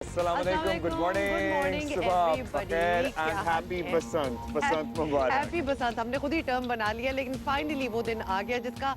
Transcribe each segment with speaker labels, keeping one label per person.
Speaker 1: Assalamualaikum, good morning
Speaker 2: everybody.
Speaker 1: बखैर
Speaker 2: क्या
Speaker 1: and
Speaker 2: hall
Speaker 1: happy
Speaker 2: है?
Speaker 1: बसंत मुबारक।
Speaker 2: Happy बसंत हमने खुद ही टर्म बना लिया, लेकिन फाइनली वो दिन आ गया जिसका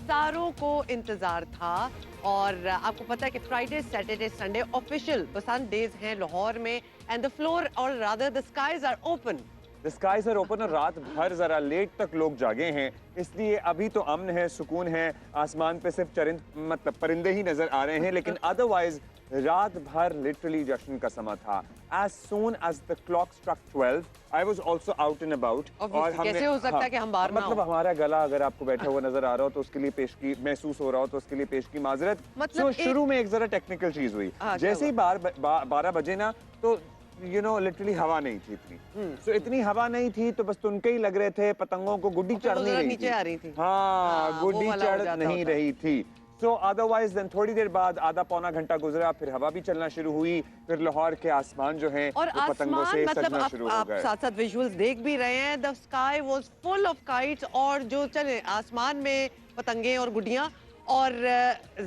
Speaker 2: सारों को इंतजार था। और आपको पता है कि Friday Saturday Sunday official Basant days हैं लाहौर में, एंड द फ्लोर और rather the skies are open.
Speaker 1: The skies are open और रात भर जरा लेट तक लोग जागे हैं, इसलिए अभी तो अमन है, सुकून है, आसमान पे सिर्फ मतलब परिंदे ही नजर आ रहे हैं, लेकिन अदरवाइज रात भर लिटरली जश्न का समा था। As soon as the clock struck 12, I was also out and about।
Speaker 2: और कैसे हो सकता है कि हम बाहर ना
Speaker 1: मतलब
Speaker 2: हो?
Speaker 1: हमारा गला अगर आपको बैठा हुआ नजर आ रहा हो तो उसके लिए पेश की महसूस हो रहा हो तो उसके लिए पेश की माजरत।
Speaker 2: मतलब
Speaker 1: शुरू में एक जरा टेक्निकल चीज हुई,
Speaker 2: क्या
Speaker 1: जैसे ही 12 बजे ना तो लिटरली हवा नहीं थी इतनी। सो इतनी हवा नहीं थी तो बस तुनके ही लग रहे थे, पतंगों को गुड्डी चढ़ नहीं रही
Speaker 2: नीचे
Speaker 1: थी।
Speaker 2: आ रही थी।
Speaker 1: हाँ,
Speaker 2: वो
Speaker 1: गुड्डी
Speaker 2: वाला हो
Speaker 1: चढ़
Speaker 2: जाता
Speaker 1: नहीं
Speaker 2: होता।
Speaker 1: रही थी। सो अदरवाइज देन थोड़ी देर बाद आधा पौना घंटा गुजरा, फिर हवा भी चलना शुरू हुई, फिर लाहौर के आसमान जो हैं
Speaker 2: और
Speaker 1: वो पतंगों
Speaker 2: आसमान
Speaker 1: से
Speaker 2: मतलब
Speaker 1: सजना शुरू हो
Speaker 2: आप
Speaker 1: गए।
Speaker 2: साथ साथ विजुअल्स देख भी रहे हैं। The sky was full of kites, और जो चले आसमान में पतंगे और गुड़ियां, और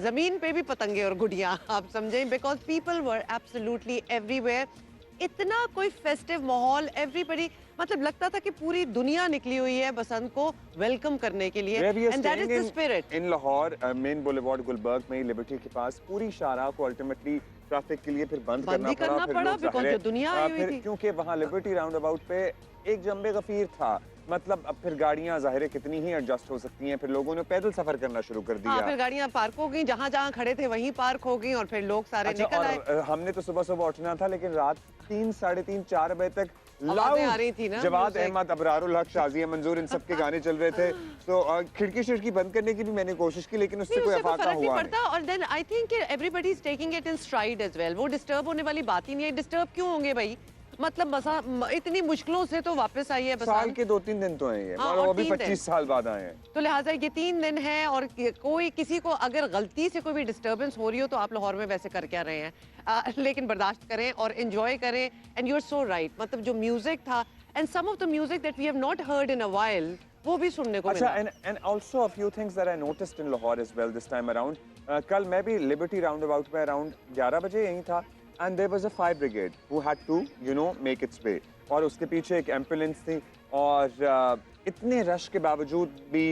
Speaker 2: जमीन पे भी पतंगे और गुड़ियां, आप समझें, because people were absolutely everywhere. इतना कोई फेस्टिव माहौल, एवरीबडी, मतलब लगता था कि पूरी दुनिया निकली हुई है बसंत को वेलकम करने के लिए, and that is the spirit.
Speaker 1: In Lahore main boulevard Gulberg में लिबर्टी के पास पूरी शाहराह को अल्टीमेटली ट्रैफिक के लिए फिर बंद करना पड़ा, फिर लोग
Speaker 2: बिकॉज जो दुनिया आई हुई थी,
Speaker 1: क्योंकि वहाँ लिबर्टी राउंड अबाउट पे एक जंबे गफीर था। मतलब अब फिर गाड़ियां जाहिर है कितनी ही एडजस्ट हो सकती हैं, फिर लोगों ने पैदल सफर करना शुरू कर दिया।
Speaker 2: फिर गाड़ियां पार्क हो गई, जहां जहां खड़े थे वहीं पार्क हो गई, और फिर लोग सारे निकल आए।
Speaker 1: और हमने तो सुबह सुबह उठना था, लेकिन रात 3, साढ़े 3, 4 बजे तक
Speaker 2: आवाजें आ रही थी ना,
Speaker 1: जवाद अहमद, अबरारुल हक, शाजिया मंजूर, इन सब के गाने चल रहे थे। तो खिड़की शिड़की बंद करने की भी मैंने कोशिश की, लेकिन उससे कोई अफाका हुआ नहीं।
Speaker 2: और then I think everybody is taking it in stride as well. वो डिस्टर्ब होने वाली बात ही नहीं है। डिस्टर्ब क्यों होंगे भाई? मतलब बस इतनी मुश्किलों से तो वापस आई है।
Speaker 1: साल के 2-3 दिन तो हैं ये,
Speaker 2: हाँ,
Speaker 1: और वो भी
Speaker 2: 3 दिन।
Speaker 1: 25 साल बाद आए हैं।
Speaker 2: तो लिहाजा ये 3 दिन है, और कोई किसी को अगर गलती से कोई भी डिस्टर्बेंस हो रही हो तो आप लाहौर में वैसे कर क्या रहे हैं, लेकिन बर्दाश्त करें और एंजॉय करें। And you are so right, मतलब जो म्यूजिक था, and some of the music that we have not heard in a while, वो भी सुनने को मिला।
Speaker 1: अच्छा, and also a few things that I noticed in Lahore as well this time around. कल मैं भी लिबर्टी राउंड में अराउंड 11 बजे यहीं था, and there was a fire brigade who had to make its way, और उसके पीछे एक एम्बुलेंस थी, और इतने रश के बावजूद भी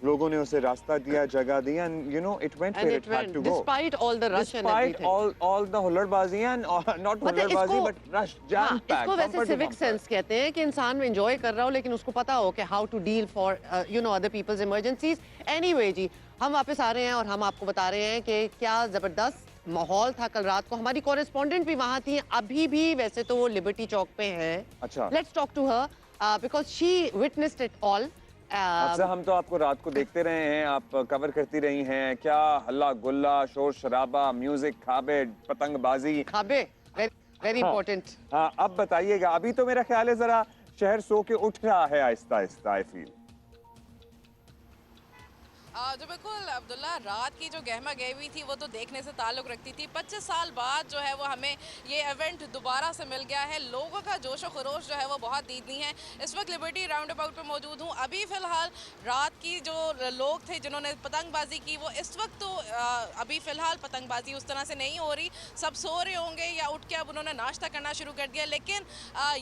Speaker 1: लोगों ने उसे रास्ता दिया, जगह दी, and it went where it had to go.
Speaker 2: Despite all the rush and
Speaker 1: Despite
Speaker 2: everything.
Speaker 1: all the हुल्लड़बाजी and not हुल्लड़बाजी but rush, jam packed.
Speaker 2: इसको वैसे civic sense कहते हैं कि इंसान एंजॉय कर रहा हो, लेकिन उसको पता हो कि how to deal for other people's emergencies. Anyway जी, हम वापस आ रहे हैं और हम आपको बता रहे हैं कि क्या जबरदस्त माहौल था कल रात को। हमारी कॉरेस्पॉन्डेंट भी वहाँ थी, अभी भी वैसे तो वो लिबर्टी चौक पे हैं।
Speaker 1: अच्छा,
Speaker 2: let's talk to her because she witnessed it all.
Speaker 1: अच्छा, हम तो आपको रात को देखते रहे हैं, आप कवर करती रही हैं, क्या हल्ला गुल्ला, शोर शराबा, म्यूजिक, खाबे, पतंगबाजी,
Speaker 2: खाबे, वेरी इंपॉर्टेंट।
Speaker 1: हाँ, अब बताइएगा, अभी तो मेरा ख्याल है जरा शहर सो के उठ रहा है आहिस्ता आहिस्ता, आई फील।
Speaker 3: जो बिल्कुल अब्दुल्ला, रात की जो गहमा गहमी थी वो तो देखने से ताल्लुक़ रखती थी। 25 साल बाद जो है वो हमें ये इवेंट दोबारा से मिल गया है। लोगों का जोश व खरोश जो है वो बहुत दीदी है। इस वक्त लिबर्टी राउंड अबाउट पर मौजूद हूँ। अभी फ़िलहाल रात की जो लोग थे जिन्होंने पतंगबाजी की, वो इस वक्त तो अभी फ़िलहाल पतंगबाजी उस तरह से नहीं हो रही, सब सो रहे होंगे या उठ के अब उन्होंने नाश्ता करना शुरू कर दिया। लेकिन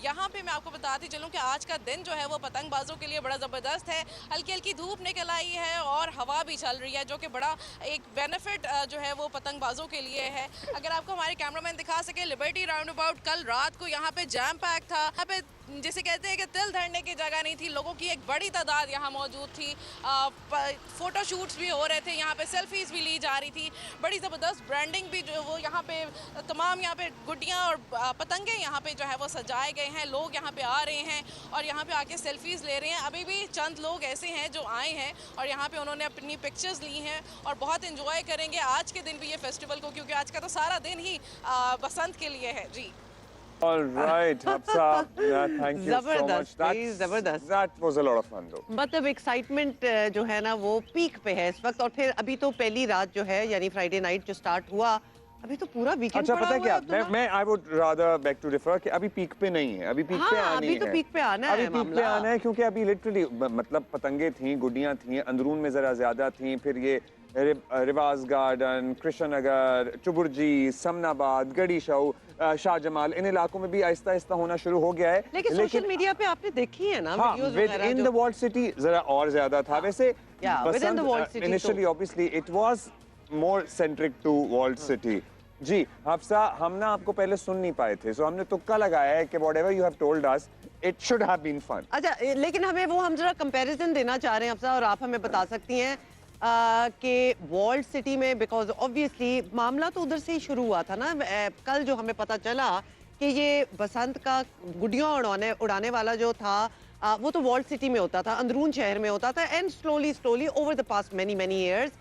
Speaker 3: यहाँ पर मैं आपको बताती चलूँ कि आज का दिन जो है वो पतंगबाजों के लिए बड़ा ज़बरदस्त है। हल्की हल्की धूप निकल आई है और हवा भी चल रही है, जो कि बड़ा एक बेनिफिट जो है वो पतंगबाजों के लिए है। अगर आपको हमारे कैमरामैन दिखा सके, लिबर्टी राउंड अबाउट कल रात को यहाँ पे जैम पैक था। यहाँ पे जिसे कहते हैं कि तिल धरने की जगह नहीं थी। लोगों की एक बड़ी तादाद यहाँ मौजूद थी। फ़ोटो शूट्स भी हो रहे थे, यहाँ पे सेल्फीज़ भी ली जा रही थी। बड़ी ज़बरदस्त ब्रांडिंग भी जो वो यहाँ पे तमाम यहाँ पे गुड्डियाँ और पतंगे यहाँ पे जो है वो सजाए गए हैं। लोग यहाँ पे आ रहे हैं और यहाँ पे आके सेल्फीज़ ले रहे हैं। अभी भी चंद लोग ऐसे हैं जो आए हैं और यहाँ पे उन्होंने अपनी पिक्चर्स ली हैं और बहुत इंजॉय करेंगे आज के दिन भी ये फेस्टिवल को, क्योंकि आज का तो सारा दिन ही बसंत के लिए है जी।
Speaker 1: All right, Hafsa, thank you so much.
Speaker 2: जबरदस्त।
Speaker 1: That was a lot of fun though.
Speaker 2: मतलब एक्साइटमेंट जो है ना वो पीक पे है इस वक्त। और फिर अभी तो पहली रात जो है, यानी फ्राइडे नाइट जो स्टार्ट हुआ, अभी तो पूरा वीकेंड
Speaker 1: अच्छा,
Speaker 2: पड़ा
Speaker 1: पता है
Speaker 2: हुआ
Speaker 1: क्या, मैं I would rather back to differ कि अभी पीक पे नहीं है, अभी पीक पे आनी
Speaker 2: अभी तो
Speaker 1: है।
Speaker 2: पीक पे आना
Speaker 1: अभी
Speaker 2: है
Speaker 1: पीक पे
Speaker 2: मामला।
Speaker 1: आना है, क्योंकि अभी लिटरली मतलब पतंगे थी, गुड्डियां थी, अंदरून में जरा ज्यादा थी, फिर ये रिवाज गार्डन, कृष्ण नगर, चुबुर्जी, समनाबाद, गड़ी शाहू, शाहजमाल, इन इलाकों में भी आहिस्ता आहिस्ता होना शुरू हो गया है।
Speaker 2: लेकिन सोशल मीडिया पे आपने देखी है ना
Speaker 1: हाँ,
Speaker 2: वीडियोस
Speaker 1: विद
Speaker 2: वगैरह
Speaker 1: इन द वॉल्ड सिटी जरा और ज्यादा था। वैसे
Speaker 2: within the walled city
Speaker 1: initially obviously it was more centric to walled city. जी हफ्सा, हम ना आपको पहले सुन नहीं पाए थे, सो हमने तुक्का लगाया है कि whatever you have told us it should have been fun.
Speaker 2: अच्छा, लेकिन हमें वो हम जरा कंपैरिजन देना चाह रहे हैं अफसा, और आप हमें बता सकती हैं कि वॉल्ड सिटी में बिकॉज ऑब्वियसली मामला तो उधर से ही शुरू हुआ था ना। कल जो हमें पता चला कि ये बसंत का गुडियां उड़ाने वाला जो था वो तो वॉल्ड सिटी में होता था, अंदरून शहर में होता था, and slowly over the past many years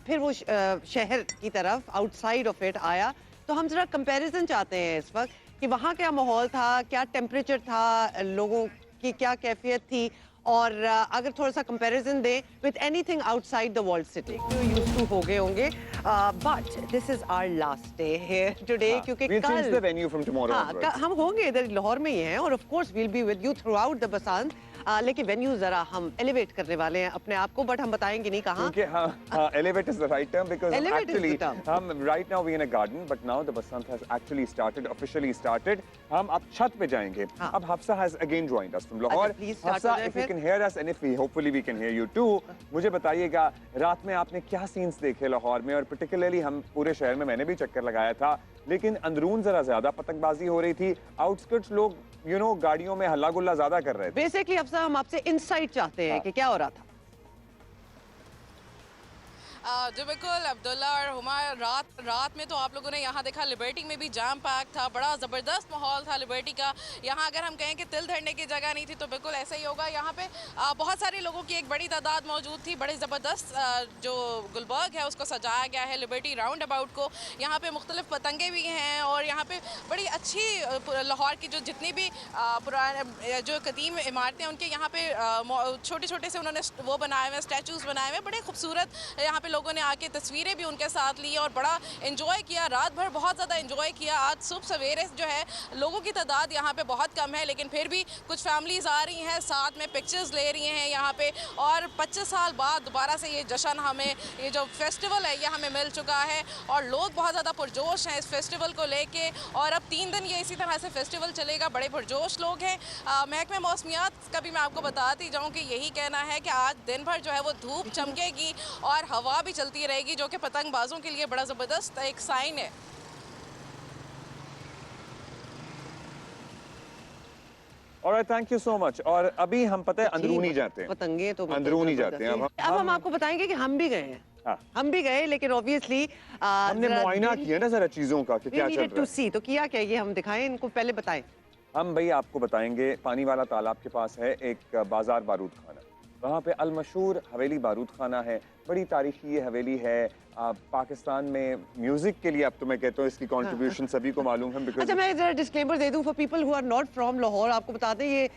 Speaker 2: फिर वो शहर की तरफ आउटसाइड ऑफ इट आया। तो हम जरा कंपैरिजन चाहते हैं इस वक्त कि वहाँ क्या माहौल था, क्या टेम्परेचर था, लोगों की क्या कैफियत थी, और अगर थोड़ा सा कंपैरिजन दें with anything outside the walled city. Used to हो गए होंगे, but this is our last day here today, क्योंकि कल हम होंगे इधर लाहौर में ही हैं, और of course we'll be with you throughout the Basant. लेकिन वेन्यू जरा हम एलिवेट करने वाले हैं अपने आप को, बट हम बताएंगे नहीं कहाँ।
Speaker 1: क्योंकि हाँ, elevate is the right term because
Speaker 2: Elevate is
Speaker 1: actually
Speaker 2: the term.
Speaker 1: हम right now we in a garden but now the Basant has actually started, officially started. हम अब छत पे जाएंगे।
Speaker 2: हाँ।
Speaker 1: अब Hafsa has again joined us from Lahore.
Speaker 2: please start
Speaker 1: Hafsa,
Speaker 2: हो जाए
Speaker 1: if you
Speaker 2: फिर।
Speaker 1: can hear us and if we hopefully we can hear you too, मुझे बताइएगा रात में आपने क्या सीन्स देखे लाहौर में, और particularly हम पूरे शहर में मैंने भी चक्कर लगाया था, लेकिन अंदरून जरा ज्यादा पतंगबाजी हो रही थी, आउटस्कर्ट्स लोग गाड़ियों में हल्ला गुल्ला ज्यादा कर रहे थे।
Speaker 2: बेसिकली अफसा हम आपसे इनसाइट चाहते हैं कि क्या हो रहा था।
Speaker 3: जो बिल्कुल अब्दुल्ला और हुमा, रात में तो आप लोगों ने यहाँ देखा लिबर्टी में भी जाम पैक था, बड़ा ज़बरदस्त माहौल था लिबर्टी का। यहाँ अगर हम कहें कि तिल धरने की जगह नहीं थी तो बिल्कुल ऐसा ही होगा। यहाँ पे बहुत सारे लोगों की एक बड़ी तादाद मौजूद थी। बड़े ज़बरदस्त जो गुलबर्ग है उसको सजाया गया है, लिबर्टी राउंड अबाउट को। यहाँ पे मुख्तलिफ पतंगे भी हैं, और यहाँ पे बड़ी अच्छी लाहौर की जो जितनी भी पुराने जो कदीम इमारतें हैं उनके यहाँ पे छोटे छोटे से उन्होंने वो बनाए हुए, स्टैचूज़ बनाए हुए, बड़े खूबसूरत। यहाँ पे लोगों ने आके तस्वीरें भी उनके साथ ली और बड़ा एंजॉय किया। रात भर बहुत ज़्यादा एंजॉय किया। आज सुबह सवेरे जो है लोगों की तादाद यहाँ पे बहुत कम है, लेकिन फिर भी कुछ फैमिलीज़ आ रही हैं, साथ में पिक्चर्स ले रही हैं यहाँ पे। और 25 साल बाद दोबारा से ये जश्न, हमें ये जो फेस्टिवल है ये हमें मिल चुका है, और लोग बहुत ज़्यादा पुरजोश हैं इस फेस्टिवल को लेके। और अब 3 दिन ये इसी तरह से फेस्टिवल चलेगा, बड़े पुरजोश लोग हैं। महकमे मौसमियात का भी मैं आपको बताती जाऊँ कि यही कहना है कि आज दिन भर जो है वो धूप चमकेगी और हवा भी चलती रहेगी, जो कि पतंगबाजों के लिए बड़ा ज़बरदस्त एक साइन है।
Speaker 1: Alright, thank you so much. और अभी हम पता है अंदरूनी जाते हैं,
Speaker 2: पतंगे तो
Speaker 1: अंदरूनी जाते हैं।
Speaker 2: अब हम आपको बताएंगे कि हम भी गए हैं।
Speaker 1: हाँ।
Speaker 2: हम भी गए, लेकिन ऑब्वियसली
Speaker 1: हमने मुआयना किया ना जरा चीजों का कि क्या चल रहा है।
Speaker 2: सी तो किया क्या, ये हम दिखाएं इनको, पहले बताएं।
Speaker 1: हम भाई आपको बताएंगे, पानी वाला तालाब के पास है एक बाजार बारूद खाना, वहाँ पे अलमशहूर हवेली बारूद खाना है। बड़ी तारीखी ये हवेली है। पाकिस्तान में म्यूजिक के लिए अब तो मैं कहता हूँ इसकी कंट्रीब्यूशन सभी को मालूम है।
Speaker 2: अच्छा, मैं जरा डिस्क्लेमर दे दूं for people who are not from Lahore. आपको बता दें ये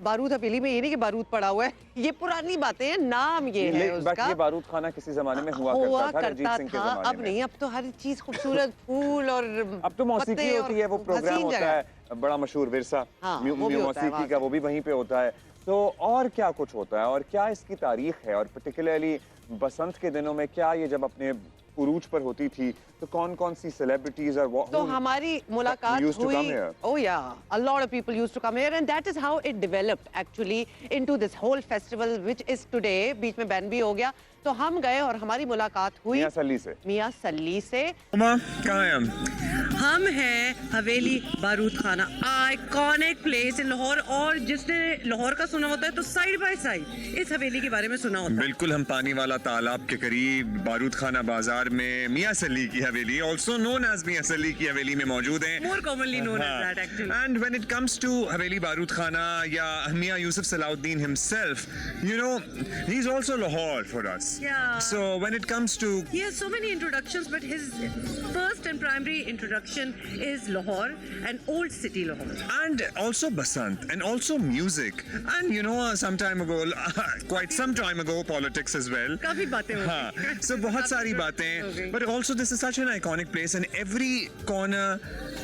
Speaker 2: बारूद हवेली में ये नहीं कि बारूद पड़ा हुआ है, ये पुरानी बातें हैं, नाम ये है उसका।
Speaker 1: ये बारूद खाना किसी जमाने में हुआ करता था, रजीत सिंह के ज़माने में।
Speaker 2: अब नहीं, अब तो हर चीज खूबसूरत फूल और
Speaker 1: अब तो मौसीकी होती है, वो प्रोग्राम होता है बड़ा मशहूर विरसा मौसीकी का, वो भी वहीं पे होता है। तो और क्या कुछ होता है और क्या इसकी तारीख है, और पर्टिकुलरली बसंत के दिनों में क्या ये जब अपने उरूज पर होती थी तो कौन कौन सी सेलिब्रिटीज और
Speaker 2: तो हमारी मुलाकात हुई। Oh yeah, a lot of people used to come here and that is how it developed actually into this whole festival which is today। बीच में बैन भी हो गया, तो हम गए और हमारी मुलाकात हुई मियां सल्ली से।
Speaker 1: कहाँ हैं
Speaker 2: हम हैं हवेली बारूद खाना, आइकॉनिक प्लेस इन लाहौर, और जिसने लाहौर का सुना होता है तो साइड बाय साइड इस हवेली के बारे में सुना होता है।
Speaker 4: बिल्कुल, हम पानी वाला तालाब के करीब बारूद खाना बाजार में मियां सल्ली की हवेली, ऑल्सो नोन एज मियां सल्ली की हवेली में मौजूद हैं।
Speaker 2: More commonly known as that actually.
Speaker 4: And when it comes to हवेली बारूद खाना या मियां Yusuf Salauddin himself, you know, he's also Lahore for us.
Speaker 2: Yeah.
Speaker 4: So when it comes to,
Speaker 2: he has so many introductions, but his first and primary introduction is Lahore and old city Lahore.
Speaker 4: and also Basant, and also music, and you know, some time ago, quite some time ago, politics as well.
Speaker 2: काफी बातें हो गई।
Speaker 4: So बहुत सारी बातें, but also this is such an iconic place, and every corner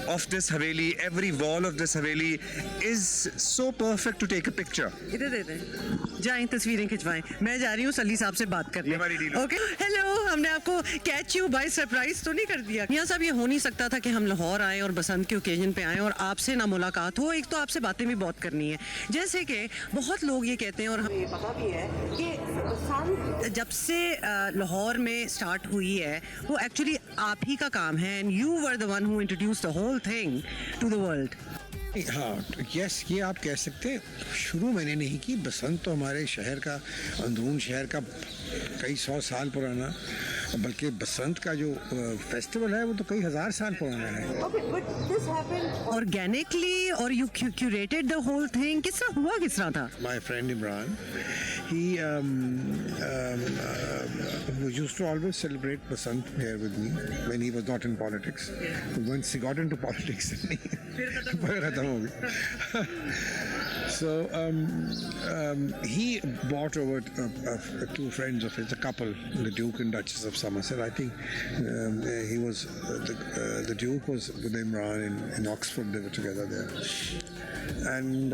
Speaker 4: of this haveli, every wall of this haveli is so perfect to take a picture.
Speaker 2: इधर दे दें, जाएं तस्वीरें खिंचवाएं। मैं जा रही हूँ सली साहब से बात करने।
Speaker 4: ये हमारी deal है।
Speaker 2: ओके, हेलो, हमने आपको कैच यू बाय सरप्राइज तो नहीं कर दिया? यहाँ साहब, ये हो नहीं सकता था कि हम लाहौर आए और बसंत के ओकेजन पे आए और आपसे ना मुलाकात हो। एक तो आपसे बातें भी बहुत करनी है, जैसे कि बहुत लोग ये कहते हैं और हमें पता भी है कि बसंत जब से लाहौर में स्टार्ट हुई है वो एक्चुअली आप ही का काम है, and you were the one who introduced the whole thing to the world.
Speaker 5: हाँ, यस, ये आप कह सकते हैं। शुरू मैंने नहीं की। बसंत तो हमारे शहर का, अंदरून शहर का कई 100 साल पुराना, बल्कि बसंत का जो फेस्टिवल है वो तो कई 1000 साल पुराना है।
Speaker 2: ऑर्गेनिकली और you curated the whole thing, किस तरह हुआ, किस तरह था?
Speaker 5: My friend Imran, he used to always celebrate Basant here with me when he was not in politics. But once he got into politics, फिर खत्म हो गया। So he brought over two friends of his, a couple, the Duke and Duchess of Somerset. I think he was the Duke was with Imran in Oxford. They were together there, and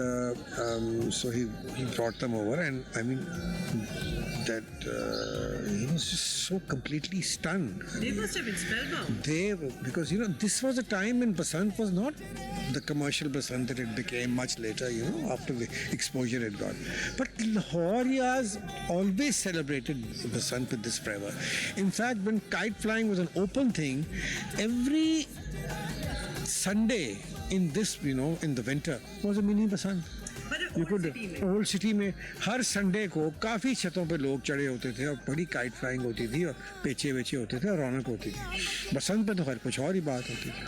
Speaker 5: so he brought them over, and I mean that he was just so completely stunned.
Speaker 2: They must have been spellbound.
Speaker 5: Because this was a time when Basant was not the commercial Basant that it became much later, after the exposure it got. But Lahorians always celebrated Basant with this fervor. In fact, when kite flying was an open thing, every Sunday in this, in the winter, was a mini Basant. Old city में हर Sunday को काफ़ी छतों पे लोग चढ़े होते थे और बड़ी काइट फ्लाइंग होती थी और पेचे वेचे होते थे और रौनक होती थी। बसंत पे तो खैर कुछ और ही बात होती थी।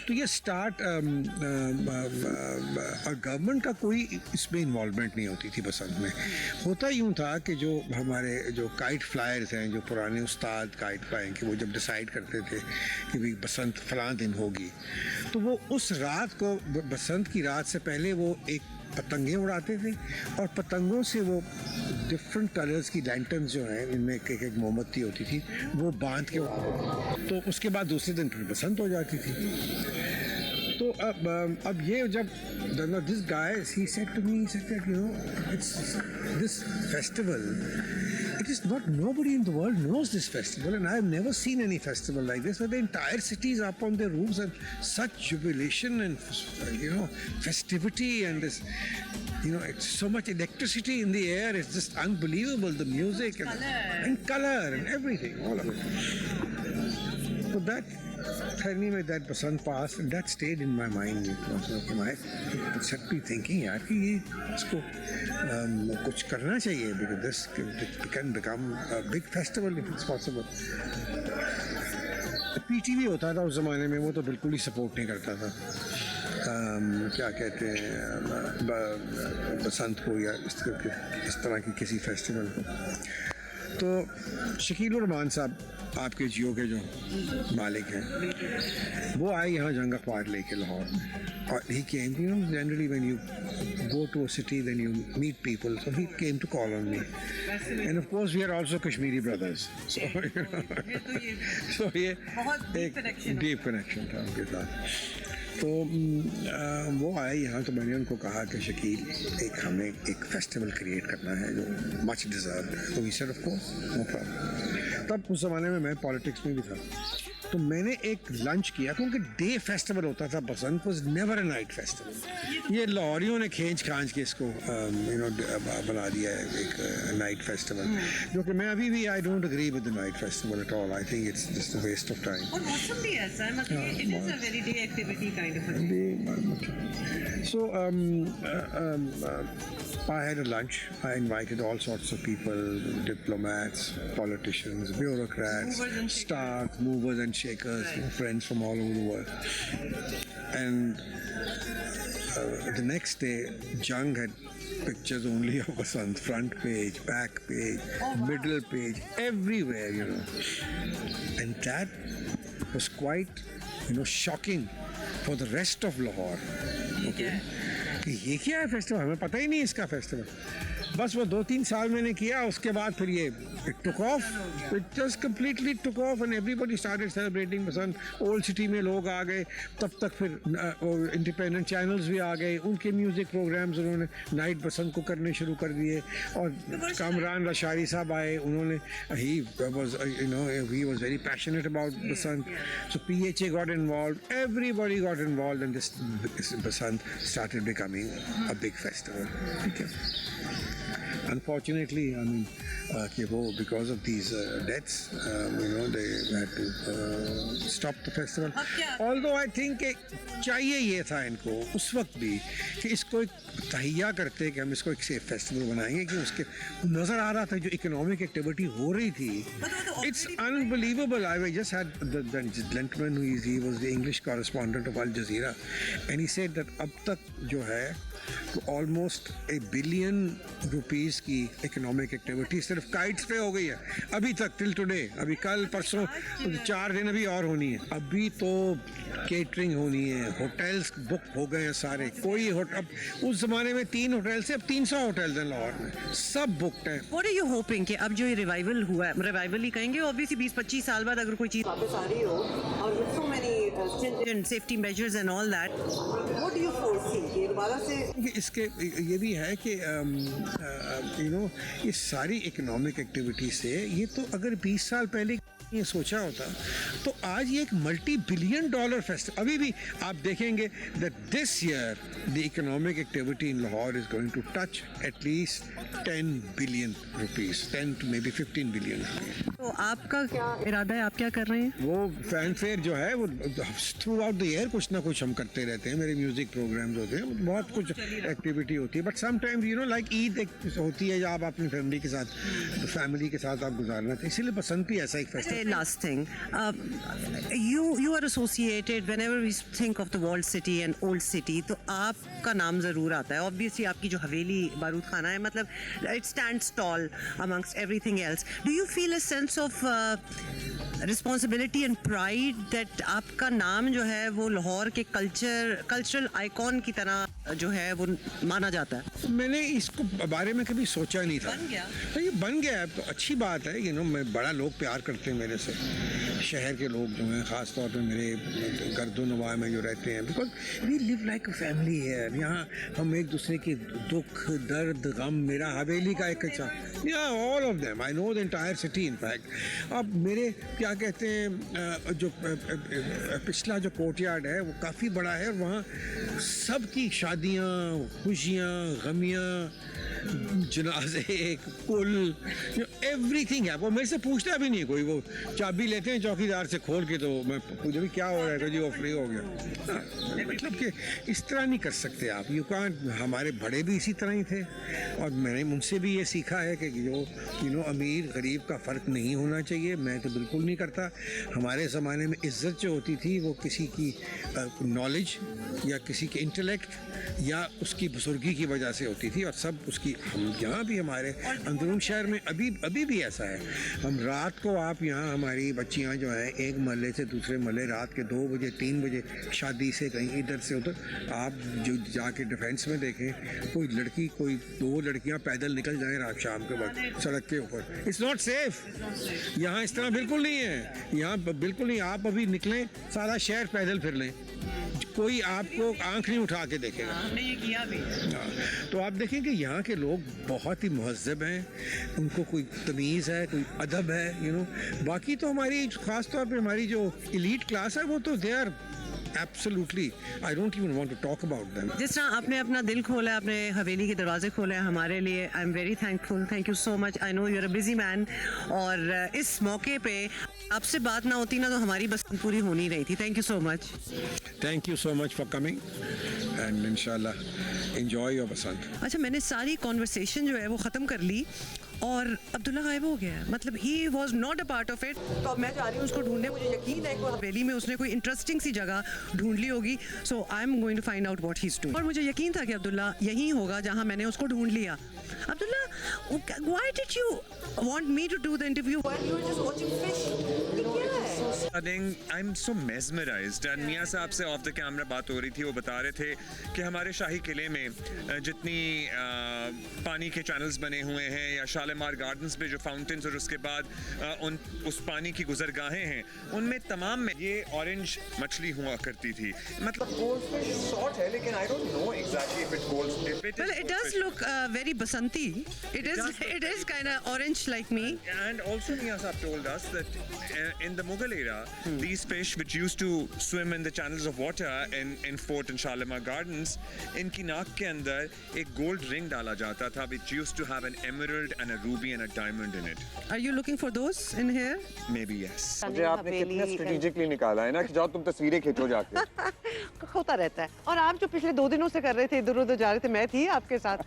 Speaker 5: तो ये स्टार्ट गवर्नमेंट का कोई इसमें इन्वॉल्वमेंट नहीं होती थी बसंत में। होता यूँ था कि जो हमारे जो काइट फ्लायर्स हैं, जो पुराने उस्ताद काइट फ्लाइंग के, वो जब डिसाइड करते थे कि भाई बसंत फलां दिन होगी, तो वो उस रात को, बसंत की रात से पहले वो एक पतंगे उड़ाते थे और पतंगों से वो डिफरेंट कलर्स की लैंटर्न्स जो हैं, इनमें एक मोमबत्ती होती थी, वो बांध के उड़ाते थे। तो उसके बाद दूसरे दिन फिर बसंत हो जाती थी। तो अब ये जब this guy he said to me, he said that it's this festival, it is not, nobody in the world knows this festival, and I have never seen any festival like this where the entire city is up on their roofs and such jubilation and festivity, and this it's so much electricity in the air. It's just unbelievable, the music and color and everything, all of it. So that finally with that Basant passed, and that stayed in my mind. It was it set me thinking, यार कि ये इसको कुछ करना चाहिए, because this can become a big festival if it's possible. PTV होता था उस ज़माने में, वो तो बिल्कुल ही सपोर्ट नहीं करता था क्या कहते हैं बसंत को या इस तरह की किसी फेस्टिवल को। तो शकील उर रहमान साहब, आपके जियो के जो मालिक हैं, वो आए यहाँ जंग अखबार लेके लाहौर में, और he came, generally when you go to a city then you meet people, so he came to call on me, and of course we are also Kashmiri brothers, so so ये एक deep connection था उनके साथ। तो वो आए यहाँ, तो मैंने उनको कहा कि शकील हमें एक फेस्टिवल क्रिएट करना है जो मच डिज़र्व है। तो he said of course, no problem. तब उस ज़माने में मैं पॉलिटिक्स में भी था, तो मैंने एक लंच किया, क्योंकि डे फेस्टिवल होता था, Basant was never a night festival. ये लाहौरियों ने खींच खांच के इसको बना दिया है एक नाइट फेस्टिवल, जो कि मैं अभी भी I don't agree with the night festival at all. I think it's just a waste of time.
Speaker 2: और मौसम भी ऐसा है, मतलब it is a very day activity kind of a.
Speaker 5: So I had a lunch. I invited all sorts of people, diplomats, politicians, bureaucrats, staff, movers and shakers, friends from all over the world. And the next day, Jung had pictures only of Basant, front page, back page, middle page, everywhere, And that was quite, shocking for the rest of Lahore. Okay. कि ये क्या है festival, हमें पता ही नहीं इसका festival. बस वो 2-3 साल मैंने किया, उसके बाद फिर ये it took off. It just completely took off and everybody started celebrating Basant. Old City में लोग आ गए, तब तक फिर इंडिपेंडेंट चैनल्स भी आ गए, उनके म्यूजिक प्रोग्राम्स उन्होंने नाइट बसंत को करने शुरू कर दिए. और कामरान रशारी साहब आए, उन्होंने he was very passionate about Basant. So PHA got involved, everybody got involved, and this Basant started becoming a big festival. Okay. Unfortunately, I mean, because of these deaths, they had to stop the festival. Although I think चाहिए ये था इनको उस वक्त भी कि इसको एक तहिया करते कि हम इसको एक सेफ फेस्टिवल बनाएंगे, कि उसके नज़र आ रहा था जो इकोनॉमिक एक्टिविटी हो रही थी. It's unbelievable. I just had the gentleman he was the English correspondent of Al Jazeera, and he said that अब तक जो है ऑलमोस्ट $1 billion की इकोनॉमिक एक्टिविटी सिर्फ काइट्स पे हो गई है अभी तक, टिल टुडे. अभी कल परसों 4 दिन अभी और होनी है. अभी तो केटरिंग होनी है, होटल्स बुक हो गए हैं सारे. कोई अब उस जमाने में 3 होटल से अब 300 होटल्स हैं लाहौर में, सब बुकड हैं.
Speaker 2: What are you hoping कि अब जो ये रिवाइवल हुआ है, रिवाइवल ही कहेंगे, ऑब्वियसली 20-25 साल बाद अगर कोई चीज वापस आ रही हो और with so many stringent safety measures and all that, what do you foresee कि दोबारा से
Speaker 5: इसके ये भी है कि ये सारी इकोनॉमिक एक्टिविटी से ये तो अगर 20 साल पहले ये सोचा होता तो आज ये एक $multi-billion फेस्टिवल. अभी भी आप देखेंगे that this year the economic activity in Lahore is going to touch at least 10 billion rupees, 10 to maybe 15 billion rupees.
Speaker 2: तो आपका क्या इरादा है, आप क्या कर रहे हैं?
Speaker 5: वो फैन फेयर जो है वो थ्रू आउट द ईयर कुछ ना कुछ हम करते रहते हैं. मेरे म्यूजिक प्रोग्राम्स होते हैं, बहुत कुछ एक्टिविटी होती है. बट समटाइम्स लाइक ईद एक होती है जब आप अपनी फैमिली के साथ आप गुजारना चाहिए, इसीलिए पसंद भी ऐसा एक festival.
Speaker 2: Last thing, you are associated whenever we think of the walled city and old city, तो आपका नाम जरूर आता है. Obviously आपकी जो हवेली बारूद खाना है, मतलब it stands tall amongst everything else. Do you feel a sense of responsibility and pride that आपका नाम जो है वो लाहौर के कल्चरल आइकॉन की तरह जो है वो माना जाता है?
Speaker 5: मैंने इसको बारे में कभी सोचा नहीं था. ये बन गया है तो अच्छी बात है. मैं बड़ा लोग प्यार करते हैं मेरे से, शहर के लोग जो हैं, ख़ास तौर पे मेरे गर्दो नवाह में जो रहते हैं, because we live like a family है. यहाँ हम एक दूसरे के दुख दर्द गम, मेरा हवेली का एक अच्छा, all of them I know the entire city. In fact अब मेरे क्या कहते हैं जो पिछला जो कोर्टयार्ड है वो काफ़ी बड़ा है, और वहाँ सबकी शादियाँ, खुशियाँ, गमियाँ, जनाजे, पुल, एवरीथिंग है. वो मेरे से पूछता भी नहीं कोई. वो चाबी लेते हैं चौकीदार से खोल के, तो मैं पूछे भी क्या हो रहा है, तो जी वो फ्री हो गया. मतलब कि इस तरह नहीं कर सकते आप. You can't. हमारे बड़े भी इसी तरह ही थे, और मैंने उनसे भी ये सीखा है कि जो अमीर गरीब का फ़र्क नहीं होना चाहिए. मैं तो बिल्कुल नहीं करता. हमारे ज़माने में इज़्ज़त जो होती थी वो किसी की नॉलेज या किसी के इंटेलेक्ट या उसकी बुजुर्गी की वजह से होती थी, और सब उसकी. हम यहाँ भी हमारे अंदरून शहर में अभी भी ऐसा है. हम रात को, आप यहाँ हमारी बच्चियाँ जो हैं एक महल्ले से दूसरे महल्ले रात के 2 बजे 3 बजे शादी से कहीं इधर से उधर, आप जो जाके डिफेंस में देखें, कोई 2 लड़कियाँ पैदल निकल जाएं रात शाम के वक्त सड़क के ऊपर. It's not safe. यहाँ इस तरह बिल्कुल नहीं है. यहाँ बिल्कुल नहीं. आप अभी निकलें, सारा शहर पैदल फिर लें, कोई आपको आंख नहीं उठा के देखेगा.
Speaker 2: हमने ये किया भी.
Speaker 5: तो आप देखें कि यहाँ के लोग बहुत ही महज़्ज़ब हैं, उनको कोई तमीज़ है, कोई अदब है. बाकी तो हमारी ख़ास तौर पे हमारी जो एलीट क्लास है वो तो they are Absolutely. I don't even want to talk about them.
Speaker 2: जिस तरह आपने अपना दिल खोला, अपने हवेली के दरवाजे खोले हैं हमारे लिए, I am very thankful. Thank you so much. I know you are a busy man, और इस मौके पे आपसे बात ना होती ना तो हमारी बस पूरी हो नहीं रही थी. Thank you so much.
Speaker 5: Thank you so much for coming, and inshallah enjoy your Basant.
Speaker 2: अच्छा, मैंने सारी कॉन्वर्सेशन जो है वो ख़त्म कर ली और अब्दुल्ला गायब हो गया. मतलब he was not a part of it. तो अब मैं जा रही हूँ उसको ढूंढने. मुझे यकीन है कि हवेली में उसने कोई इंटरेस्टिंग सी जगह ढूंढ ली होगी. So I am going to find out what he is doing. और मुझे यकीन था कि अब्दुल्ला यही होगा जहाँ मैंने उसको ढूंढ लिया. Abdullah, why did you want me to do the interview while you were just watching fish? क्या है?
Speaker 4: I'm so mesmerized. And मियाँ साहब से ऑफ द कैमरा बात हो रही थी, वो बता रहे थे कि हमारे शाही किले में जितनी पानी के चैनल्स बने हुए हैं या शालीमार गार्डन्स में जो फाउंटेन्स और उसके बाद उस पानी की गुजरगाहें हैं, उनमें तमाम में ये ऑरेंज मछली हुआ करती थी. मतलब
Speaker 1: goldfish sort है, लेकिन I don't know exactly if it's goldfish.
Speaker 2: Well, it does look very basanti. It is kind of orange like me.
Speaker 4: And also Mia Saab told us that in the Mughal era, these fish which used to swim in the channels of water in Fort and Shalimar Gardens, इनकी नाक के अंदर एक gold ring डाला जाता था which used to have an emerald and a ruby and a diamond in it.
Speaker 2: Are you looking for those in here?
Speaker 4: Maybe yes.
Speaker 1: मुझे आपने कितने strategically निकाला है ना कि जाओ तुम तस्वीरें खींचो जाके.
Speaker 2: होता रहता है. और आप जो पिछले 2 दिनों से कर रहे थे, इधर उधर जा रहे थे, मैं थी आपके साथ.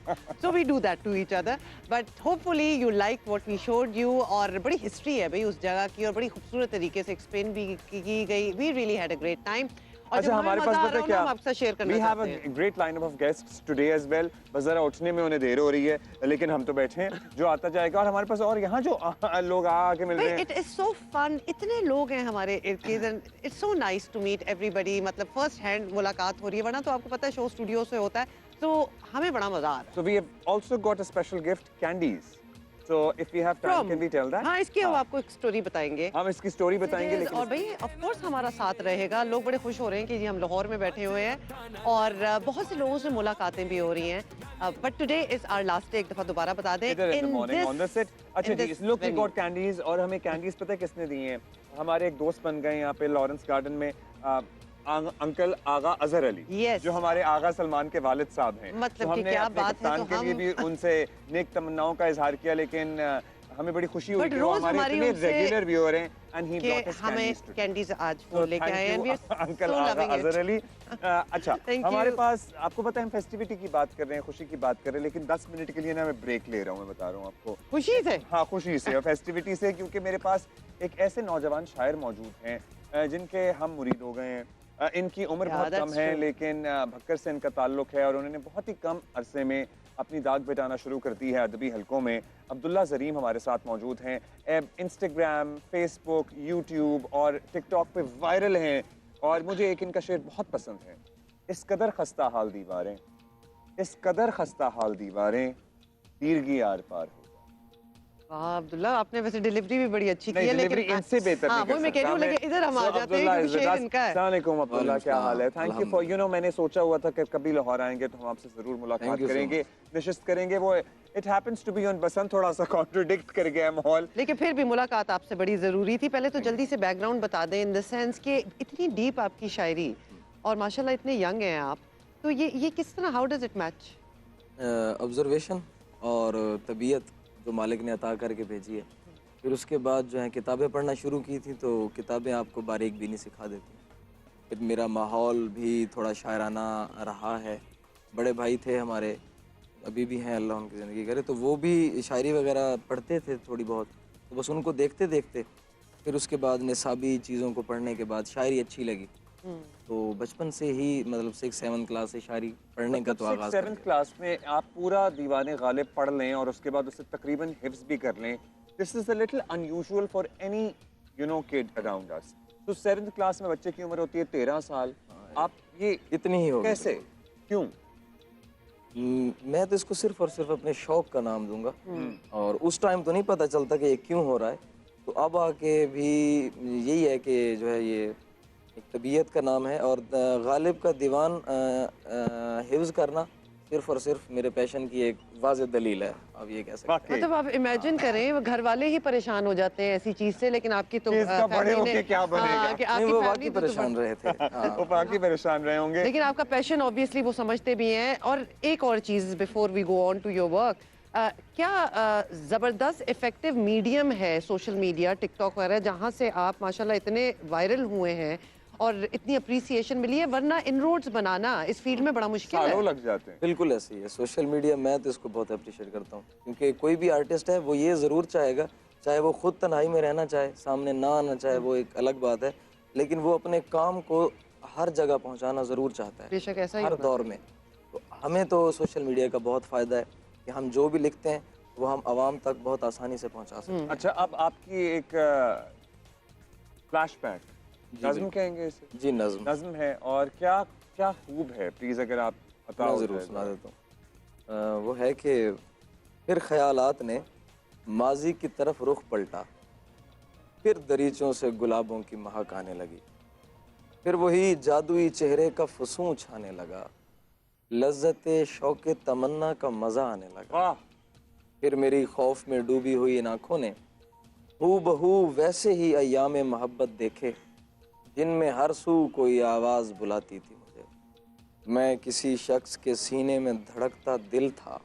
Speaker 2: So we do that to each other. But hopefully you like what we showed you. और बड़ी history है भाई उस जगह की, और बड़ी खूबसूरत तरीके से explain भी की गई. We really had a great time.
Speaker 1: अच्छा, हमारे पास पता है क्या,
Speaker 2: आपसे शेयर करना
Speaker 1: we have a great lineup of guests today as well. बस जरा उठने में उन्हें देर हो रही है, लेकिन हम तो बैठे हैं, जो आता जाएगा. और हमारे पास और यहाँ जो लोग आके मिल रहे हैं.
Speaker 2: It is so fun. इतने लोग हैं हमारे इर्द-गिर्द. It's so nice to meet everybody. मतलब first hand मुलाकात हो रही है, वरना तो आपको पता है शो स्टूडियो से होता है, तो हमें बड़ा मजा आ रहा है.
Speaker 1: So we have also got a special gift, candies. So if we have time, can we tell that?
Speaker 2: हाँ, इसकी हम आपको एक स्टोरी बताएंगे.
Speaker 1: हम इसकी स्टोरी बताएंगे, लेकिन
Speaker 2: और भाई ऑफ कोर्स हमारा साथ रहेगा. लोग बड़े खुश हो रहे हैं कि जी हम लाहौर में बैठे हुए हैं, और बहुत से लोगों से मुलाकातें भी हो रही हैं. But today is our last day. एक दफा दोबारा बता दें.
Speaker 1: in the morning on the set. अच्छा जी, look, we got candies. और हमें candies पता है किसने दी हैं? हमारे एक दोस्त बन गए यहाँ पे लॉरेंस गार्डन में, अंकल आगा अजहर अली, जो हमारे आगा सलमान के वालिद साहब हैं.
Speaker 2: मतलब कि क्या बात है. तो
Speaker 1: के लिए भी उनसे नेक तमन्नाओं का इजहार किया, लेकिन हमें बड़ी खुशी हुई कि वो
Speaker 2: रोज
Speaker 1: हमारे इतने रेगुलर व्यूअर हैं. एंड ही
Speaker 2: कि हमें कैंडीज आज वो लेके आए हैं.
Speaker 1: अंकल आगा अजहर अली. अच्छा, हमारे पास, आपको पता है हम फेस्टिविटी की बात कर रहे हैं, खुशी की बात कर रहे हैं, लेकिन 10 मिनट के लिए ना मैं ब्रेक ले रहा हूँ. मैं बता रहा हूँ आपको.
Speaker 2: खुशी से? हाँ,
Speaker 1: खुशी से और फेस्टिविटी से, क्योंकि मेरे पास एक ऐसे नौजवान शायर मौजूद हैं जिनके हम मुरीद हो गए हैं. इनकी उम्र बहुत कम है, लेकिन भक्कर से इनका ताल्लुक है, और उन्होंने बहुत ही कम अरसे में अपनी दाग बिठाना शुरू कर दी है अदबी हलकों में. अब्दुल्ला ज़रीम हमारे साथ मौजूद हैं. इंस्टाग्राम, फेसबुक, यूट्यूब और टिकटॉक पे वायरल हैं. और मुझे एक इनका शेर बहुत पसंद है. इस कदर खस्ता हाल दीवारें, इस कदर खस्ता हाल दीवारें, तीरगी आर पार हो.
Speaker 2: अब्दुल्ला, आपने वैसे डिलीवरी भी बड़ी अच्छी की है,
Speaker 1: लेकिन इनसे बेहतर
Speaker 2: हाँ, वो मैं कह रही हूँ, लेकिन इधर हम आ जाते हैं क्योंकि शेर इनका है. अस्सलाम वालेकुम अब्दुल्ला, क्या हाल है? थैंक यू फॉर, मैंने सोचा हुआ था कि कभी लाहौर आएंगे तो हम आपसे जरूर मुलाकात करेंगे, नशिस्त करेंगे. वो it happens to be on Basant, थोड़ा सा कॉन्ट्रडिक्ट कर गया माहौल, लेकिन फिर भी मुलाकात आपसे बड़ी जरूरी थी. पहले तो जल्दी से बैकग्राउंड बता दें, इन द सेंस कि इतनी डीप आपकी शायरी, और माशाल्लाह इतने यंग हैं आप, तो ये किस तरह, how does it match?
Speaker 6: Observation और तबीयत जो मालिक ने अता करके भेजी है. फिर उसके बाद जो है किताबें पढ़ना शुरू की थी, तो किताबें आपको बारीक बीनी सिखा देती हैं. फिर मेरा माहौल भी थोड़ा शायराना रहा है. बड़े भाई थे हमारे, अभी भी हैं, अल्लाह उनकी ज़िंदगी करे, तो वो भी शायरी वगैरह पढ़ते थे थोड़ी बहुत. तो बस उनको देखते देखते फिर उसके बाद निसाबी चीज़ों को पढ़ने के बाद शायरी अच्छी लगी. तो बचपन से ही, मतलब 6-7 क्लास से शायरी पढ़ने का तो आगाज़.
Speaker 1: 7th क्लास में आप पूरा दीवाने गालिब पढ़ लें और उसके बाद उसे तकरीबन हिफ्ज़ भी कर लें. This is a little unusual for any, kid around us. तो 7th क्लास में बच्चे की उम्र होती है 13 साल. आप ये
Speaker 6: इतनी ही हो
Speaker 1: कैसे, क्यों?
Speaker 6: मैं तो इसको सिर्फ और सिर्फ अपने शौक का नाम दूंगा. और उस टाइम तो नहीं पता चलता कि ये क्यों हो रहा है. तो अब आके भी यही है कि जो है ये एक तबीयत का नाम है. और गालिब का दीवान हिफ्ज़ करना सिर्फ और सिर्फ मेरे पैशन की एक वाज़ेह दलील है. अब ये कह सकते हैं.
Speaker 2: मतलब आप इमेजिन करें, घर वाले ही परेशान हो जाते हैं ऐसी चीज से, लेकिन आपकी तो
Speaker 1: बड़े होके क्या बनेगा?
Speaker 6: वो वाकई परेशान रहे थे.
Speaker 1: वो वाकई परेशान रहे होंगे,
Speaker 2: लेकिन आपका पैशन ऑब्वियसली वो समझते भी हैं. और एक और चीज before we go on to your work, क्या ज़बरदस्त इफेक्टिव मीडियम है सोशल मीडिया, टिकटॉक वगैरह, जहाँ से आप माशाल्लाह इतने वायरल हुए हैं और इतनी अप्रिसिएशन मिली है. वरना इनरोड्स बनाना इस फील्ड में बड़ा मुश्किल है.
Speaker 1: सालों लग जाते हैं.
Speaker 6: बिल्कुल ऐसी है सोशल मीडिया. मैं तो इसको बहुत अप्रिशिएट करता हूँ, क्योंकि कोई भी आर्टिस्ट है वो ये ज़रूर चाहेगा, चाहे वो खुद तन्हाई में रहना चाहे, सामने ना आना चाहे, वो एक अलग बात है, लेकिन वो अपने काम को हर जगह पहुँचाना ज़रूर चाहता है,
Speaker 2: बेशक ऐसा ही
Speaker 6: हर दौर में. तो हमें तो सोशल मीडिया का बहुत फ़ायदा है कि हम जो भी लिखते हैं वो हम आवाम तक बहुत आसानी से पहुँचा सकते हैं.
Speaker 1: अच्छा, अब आपकी एक फ्लैशबैक नज्म कहेंगे इसे?
Speaker 6: जी नज़्म।
Speaker 1: नज्म है और क्या क्या खूब है, प्लीज अगर आप
Speaker 6: मैं
Speaker 1: बताओ।
Speaker 6: ज़रूर सुना देता हूँ। वो है कि फिर ख्यालात ने माजी की तरफ रुख पलटा, फिर दरीचों से गुलाबों की महक आने लगी, फिर वही जादुई चेहरे का फसूं छाने लगा, लज्जत शौक तमन्ना का मज़ा आने लगा।
Speaker 1: वाह,
Speaker 6: फिर मेरी खौफ में डूबी हुई इन आँखों ने हू बहू वैसे ही अय्याम मोहब्बत देखे, जिनमें हर सू कोई आवाज़ बुलाती थी मुझे। मैं किसी शख्स के सीने में धड़कता दिल था,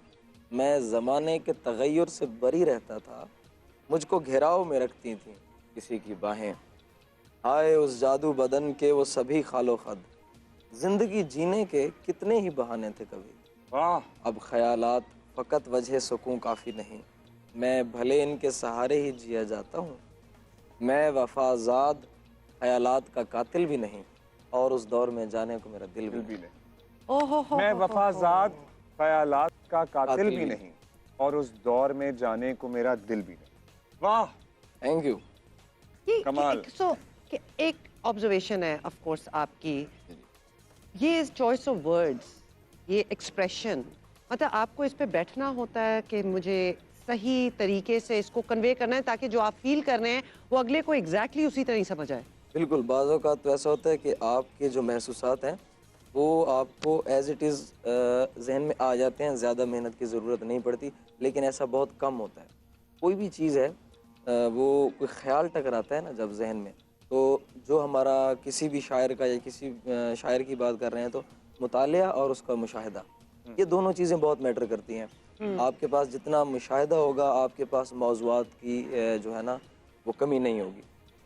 Speaker 6: मैं ज़माने के तगय्युर से बरी रहता था, मुझको घेराव में रखती थीं किसी की बाहें। आए उस जादू बदन के वो सभी खालो खद, ज़िंदगी जीने के कितने ही बहाने थे कभी।
Speaker 1: वाह,
Speaker 6: अब ख्यालात फ़कत वजह सुकून काफ़ी नहीं, मैं भले इनके सहारे ही जिया जाता हूँ। मैं वफाजाद ख्यालात का कातिल भी नहीं, और उस दौर में जाने को मेरा दिल भी नहीं।
Speaker 2: ओहो
Speaker 1: मैं वफाजाद ख्यालात का कातिल
Speaker 6: कातिल
Speaker 1: भी
Speaker 6: भी
Speaker 1: नहीं और उस दौर में जाने को मेरा दिल भी नहीं। वाह,
Speaker 6: थैंक यू।
Speaker 1: कमाल।
Speaker 2: एक ऑब्जर्वेशन है ऑफ कोर्स आपकी, ये चॉइस ऑफ वर्ड्स, ये एक्सप्रेशन, मतलब आपको इस पे बैठना होता है कि मुझे सही तरीके से इसको कन्वे करना है ताकि जो आप फील कर रहे हैं वो अगले को एग्जैक्टली उसी तरह ही समझ आए।
Speaker 6: बिल्कुल, बाज़ औक़ात तो ऐसा होता है कि आपके जो महसूसात हैं वो आपको एज़ इट इज़ जहन में आ जाते हैं, ज़्यादा मेहनत की ज़रूरत नहीं पड़ती, लेकिन ऐसा बहुत कम होता है। कोई भी चीज़ है वो कोई ख्याल टकराता है ना जब जहन में, तो जो हमारा किसी भी शायर का या किसी शायर की बात कर रहे हैं तो मुतालिया और उसका मुशाहिदा, ये दोनों चीज़ें बहुत मैटर करती हैं। आपके पास जितना मुशाहिदा होगा, आपके पास मौज़ूआत की जो है ना वो कमी नहीं होगी,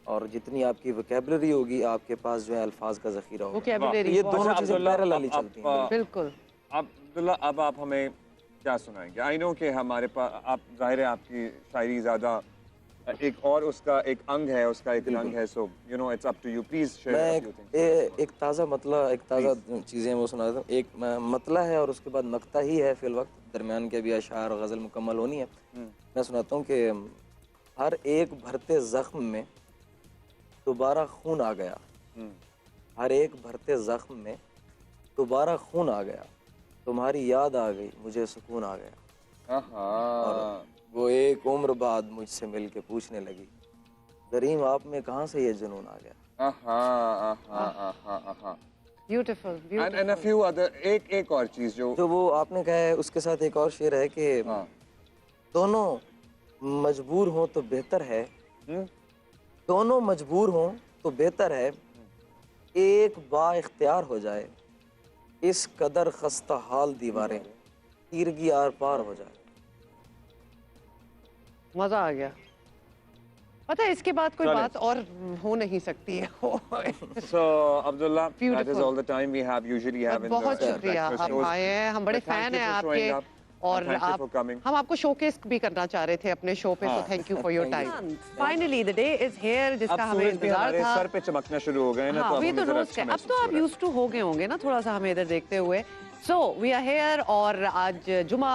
Speaker 6: और जितनी आपकी वोकैबुलरी होगी आपके पास जो है अल्फाज का ज़ख़ीरा होगा।
Speaker 2: Vocabulary
Speaker 6: ये
Speaker 2: बहुत-
Speaker 6: दोनों
Speaker 1: अच्छा,
Speaker 6: चीज़ें
Speaker 1: अब्दुल्ला,
Speaker 6: पैरेलल ही
Speaker 1: अब-
Speaker 6: चलती हैं।
Speaker 2: बिल्कुल।
Speaker 1: अब अब्दुल्ला, अब आप हमें क्या सुनाएंगे? आई नो कि हमारे पास आप, जाहिर है आपकी शायरी ज़्यादा एक और उसका एक अंग है, उसका एक रंग है, so you know it's up to you, please
Speaker 6: मैं
Speaker 1: शेयर।
Speaker 6: एक ताज़ा मतला, एक ताज़ा चीज़ें वो सुना देता हूँ। एक मतला है और उसके बाद मक्ता ही है फिल वक्त, दरमियान के भी अशार और गज़ल मुकम्मल होनी है। मैं सुनाता हूँ कि हर एक भरते ज़ख्म में दोबारा खून आ गया, हर एक भरते ज़ख्म में दोबारा खून आ गया, तुम्हारी याद आ गई मुझे सुकून आ गया। और वो एक उम्र बाद मुझसे मिल के पूछने लगी, दरीम आप में कहाँ से ये जुनून आ गया।
Speaker 2: Beautiful
Speaker 1: and a few other, एक और चीज जो
Speaker 6: तो वो आपने कहा है, उसके साथ एक और शेर है कि
Speaker 1: हाँ।
Speaker 6: दोनों मजबूर हों तो बेहतर है,
Speaker 1: हम्म?
Speaker 6: दोनों मजबूर हों तो बेहतर है, एक बा इख्तियार हो जाए, इस कदर खस्ता हाल दीवारें, तीरगी आर पार हो जाए।
Speaker 2: मजा आ गया। पता है इसके बाद कोई
Speaker 1: चलें।
Speaker 2: बात और हो नहीं सकती है।
Speaker 1: So, Abdullah, that is
Speaker 2: Beautiful.
Speaker 1: all the time we have usually have in the
Speaker 2: बहुत शुक्रिया
Speaker 1: breakfast
Speaker 2: आप
Speaker 1: shows.
Speaker 2: आए हैं, हम बड़े
Speaker 1: But thank
Speaker 2: फैन
Speaker 1: you
Speaker 2: हैं
Speaker 1: for showing
Speaker 2: आपके,
Speaker 1: up.
Speaker 2: और
Speaker 1: And thank you
Speaker 2: आप
Speaker 1: for coming.
Speaker 2: हम आपको शोकेस भी करना चाह रहे थे अपने शो पे, तो thank you for your
Speaker 6: Thank
Speaker 2: time. Finally the day is here जिसका
Speaker 1: अब
Speaker 2: हमें
Speaker 1: सूरज भी
Speaker 2: इंतजार
Speaker 1: हमारे
Speaker 2: था।
Speaker 1: सर पे चमकना शुरू हो गए हैं ना, तो
Speaker 2: हाँ,
Speaker 1: अब
Speaker 2: ये
Speaker 1: हमें
Speaker 2: तो
Speaker 1: जरा
Speaker 2: रोज
Speaker 1: अच्छा
Speaker 2: का, अब
Speaker 1: महसूस
Speaker 2: तो
Speaker 1: हो
Speaker 2: आप
Speaker 1: रहा है।
Speaker 2: यूज्ड टू हो गए होंगे ना थोड़ा सा हमें इधर देखते हुए। सो वी आर हियर, और आज जुमा,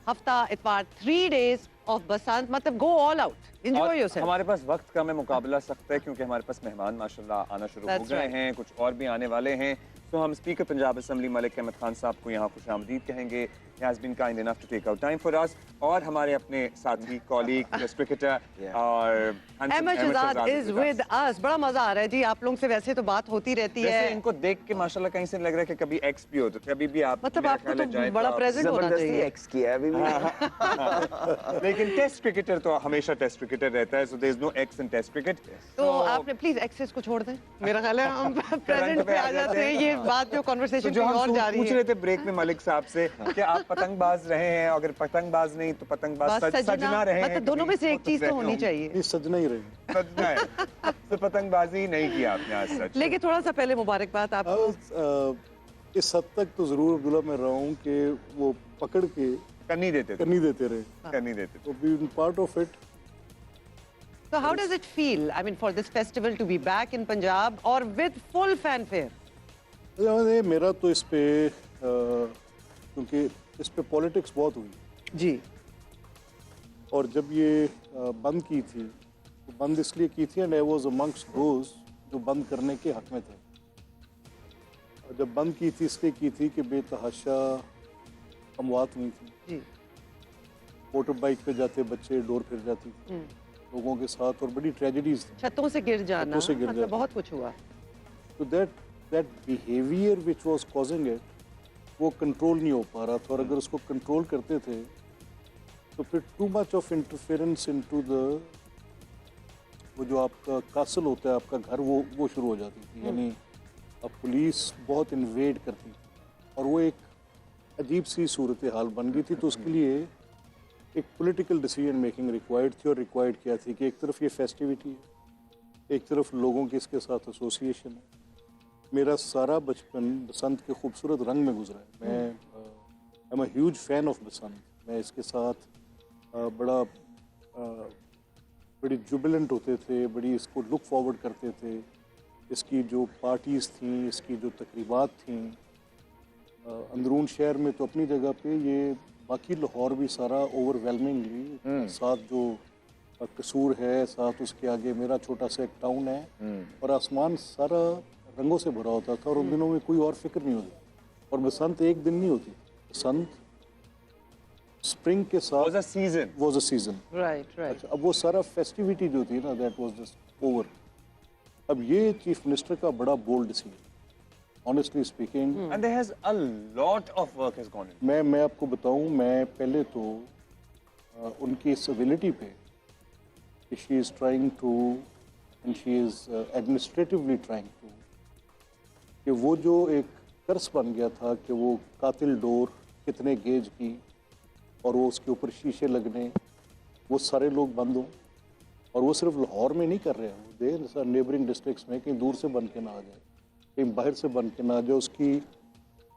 Speaker 2: हफ्ता, इतवार, 3 days ऑफ बसंत, मतलब गो ऑल आउट, एंजॉय
Speaker 1: और
Speaker 2: योरसेल्फ।
Speaker 1: हमारे पास वक्त कम है, मुकाबला सख्त है, क्योंकि हमारे पास मेहमान माशाल्लाह आना शुरू हो
Speaker 2: That's
Speaker 1: गए
Speaker 2: right.
Speaker 1: हैं, कुछ और भी आने वाले हैं। तो हम स्पीकर पंजाब असम्बली मलिक अहमद खान साहब को यहाँ खुशामदीद कहेंगे। He has been kind enough to take out time for us। और हमारे अपने साथी, कॉलीग, टेस्ट क्रिकेटर और
Speaker 2: Ahmed Shehzad is with us. बड़ा मजा आ रहा है जी, आप लोगों से वैसे तो बात होती रहती
Speaker 1: जैसे
Speaker 2: है,
Speaker 1: इनको देख के माशाल्लाह कहीं से लग रहा है कि कभी एक्स भी हो, तो कभी भी आप
Speaker 2: मतलब
Speaker 1: मेरा
Speaker 2: आपको
Speaker 1: ख्याल है
Speaker 2: तो
Speaker 1: जाएं
Speaker 2: बड़ा
Speaker 1: आप-
Speaker 2: प्रेजेंट होना चाहिए।
Speaker 7: एक्स किया है अभी भी।
Speaker 1: लेकिन टेस्ट क्रिकेटर तो हमेशा टेस्ट क्रिकेटर रहता है, so there is no ex in test cricket.
Speaker 2: तो आपने प्लीज एक्सेस को छोड़ दें, मेरा ख्याल है हम प्रेजेंट पे आ जाते हैं, ये बात जो
Speaker 1: तो
Speaker 2: कॉन्वर्सेशन
Speaker 1: जो
Speaker 2: कहीं
Speaker 1: हम
Speaker 2: और जा रही
Speaker 1: पूछ
Speaker 2: है।
Speaker 1: रहे थे ब्रेक में मलिक साहब से कि आप पतंगबाज रहे हैं, अगर पतंगबाज नहीं तो पतंगबाज
Speaker 2: बस
Speaker 1: सजना रहे हैं,
Speaker 2: मतलब दोनों में से एक चीज तो
Speaker 1: रहे
Speaker 2: होनी
Speaker 1: होंगे।
Speaker 2: चाहिए।
Speaker 7: ये सजना ही रहे।
Speaker 1: सजना है, तो पतंगबाजी नहीं किया आपने आज सच।
Speaker 2: लेकिन थोड़ा सा पहले मुबारकबाद आपको।
Speaker 7: इस हद तक तो जरूर अब्दुल्ला मैं रहा हूँ कि वो पकड़ के
Speaker 1: करनी देते थे,
Speaker 7: करनी देते रहे,
Speaker 1: करनी देते थे।
Speaker 7: तो be part of it.
Speaker 2: So how does it feel, I mean, for this festival to be back in Punjab or with full fanfare?
Speaker 7: मेरा तो इस पे क्योंकि इस पे पॉलिटिक्स बहुत हुई,
Speaker 2: जी।
Speaker 7: और जब ये बंद की थी तो बंद इसलिए की थी and I was amongst those जो बंद करने के हक में थे। और जब बंद की थी इसलिए की थी कि बेतहाशा अमवात हुई थी,
Speaker 2: जी।
Speaker 7: मोटर बाइक पे जाते बच्चे डोर फिर जाती थी लोगों के साथ और बड़ी ट्रेजेडीज थी।
Speaker 2: छतों से गिर जाना,
Speaker 7: छतों से गिर
Speaker 2: मतलब
Speaker 7: जाना।
Speaker 2: बहुत कुछ हुआ।
Speaker 7: तो that behaviour which was causing it वो कंट्रोल नहीं हो पा रहा था और अगर उसको कंट्रोल करते थे तो फिर too much of interference into the वो जो आपका कासल होता है आपका घर वो शुरू हो जाती थी। यानी अब पुलिस बहुत इन्वेड करती और वो एक अजीब सी सूरत हाल बन गई थी। तो उसके लिए एक पॉलिटिकल डिसीजन मेकिंग रिक्वायर्ड थी और रिक्वायर्ड क्या थी कि एक तरफ ये फेस्टिविटी है, एक तरफ लोगों की इसके साथ एसोसिएशन है। मेरा सारा बचपन बसंत के खूबसूरत रंग में गुजरा है। मैं I am a huge fan of Basant. मैं इसके साथ बड़ी जुबिलेंट होते थे, बड़ी इसको लुक फॉरवर्ड करते थे। इसकी जो पार्टीज़ थी, इसकी जो तकरीबात थी अंदरून शहर में तो अपनी जगह पे, ये बाकी लाहौर भी सारा ओवरवेलमिंगली साथ जो कसूर है, साथ उसके आगे मेरा छोटा सा एक टाउन है और आसमान सारा रंगों से भरा होता था और उन दिनों में कोई और फिक्र नहीं होती। और बसंत एक दिन नहीं होती, बसंत स्प्रिंग के साथ
Speaker 1: Was a season.
Speaker 7: was a season।
Speaker 2: Right right.
Speaker 7: अच्छा, अब वो सारा फेस्टिविटी जो थी ना दैट वाज जस्ट ओवर। अब ये चीफ मिनिस्टर का बड़ा bold decision honestly speaking.
Speaker 1: And there has a lot of work has gone in.
Speaker 7: मैं आपको बताऊं, मैं पहले तो उनकी इस एबिलिटी पे कि she is trying to and she is administratively trying to कि वो जो एक कर्स बन गया था कि वो कातिल डोर कितने गेज की और वो उसके ऊपर शीशे लगने, वो सारे लोग बंद हों। और वो सिर्फ लाहौर में नहीं कर रहे हैं, वो नेबरिंग डिस्ट्रिक्ट्स में कहीं दूर से बन के ना आ जाए, कहीं बाहर से बन के ना आ जाए। उसकी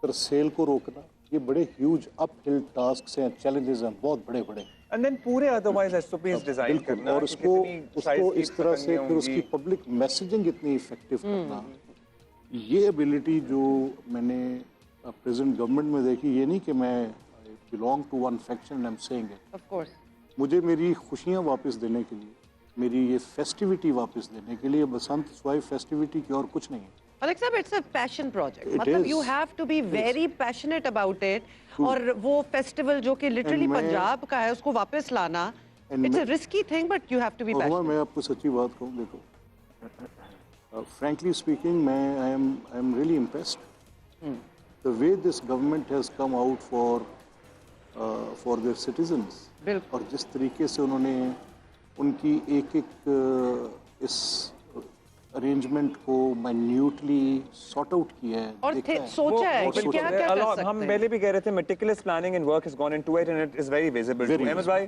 Speaker 7: तरसेल को रोकना, ये बड़े ह्यूज अपहिल टास्क हैं, चैलेंजेस हैं, बहुत बड़े बड़े।
Speaker 1: And then पूरे otherwise SOPs डिजाइन
Speaker 7: बिल्कुल।
Speaker 1: करना
Speaker 7: और
Speaker 1: कि
Speaker 7: उसको
Speaker 1: कितनी size
Speaker 7: उसको
Speaker 1: की
Speaker 7: इस तरह से
Speaker 1: पतंगें
Speaker 7: फिर उसकी
Speaker 1: होंगी।
Speaker 7: पब्लिक मैसेजिंग इतनी इफेक्टिव करना, ये एबिलिटी जो मैंने प्रेजेंट गवर्नमेंट में देखी, ये नहीं कि मैं belong to one faction and I am saying it.
Speaker 2: Of course.
Speaker 7: मुझे मेरी खुशियाँ वापस देने के लिए, मेरी ये फेस्टिविटी वापस देने के लिए बसंत स्वाई फेस्टिविटी की और कुछ नहीं है।
Speaker 2: Malik sahab, it's a passion project,
Speaker 7: It
Speaker 2: मतलब
Speaker 7: is.
Speaker 2: You have to be very passionate about it. और वो फेस्टिवल जो कि लिटरली
Speaker 7: मैं-
Speaker 2: पंजाब का है, उसको वापस लाना,
Speaker 7: And
Speaker 2: इट्स अ
Speaker 7: मैं-
Speaker 2: risky thing but you have to be
Speaker 7: और
Speaker 2: पैशनेट।
Speaker 7: मैं आपको सच्ची बात कहूँ, देखो फ्रैंकली स्पीकिंग, मैं I am really impressed the way this government has come out for their citizens.
Speaker 2: बिल्कुल।
Speaker 7: और जिस तरीके से उन्होंने उनकी एक इस अरेंजमेंट को माइन्यूटली सॉर्ट आउट किया है,
Speaker 2: और
Speaker 7: देखा है।
Speaker 2: सोचा है कि
Speaker 1: बिल्कुल,
Speaker 2: क्या क्या
Speaker 1: a
Speaker 2: कर
Speaker 1: lot-
Speaker 2: सकते
Speaker 1: हम
Speaker 2: हैं।
Speaker 1: पहले भी कह रहे थे meticulous planning and work has gone into it and it is very visible
Speaker 7: Very
Speaker 1: to Ahmad भाई।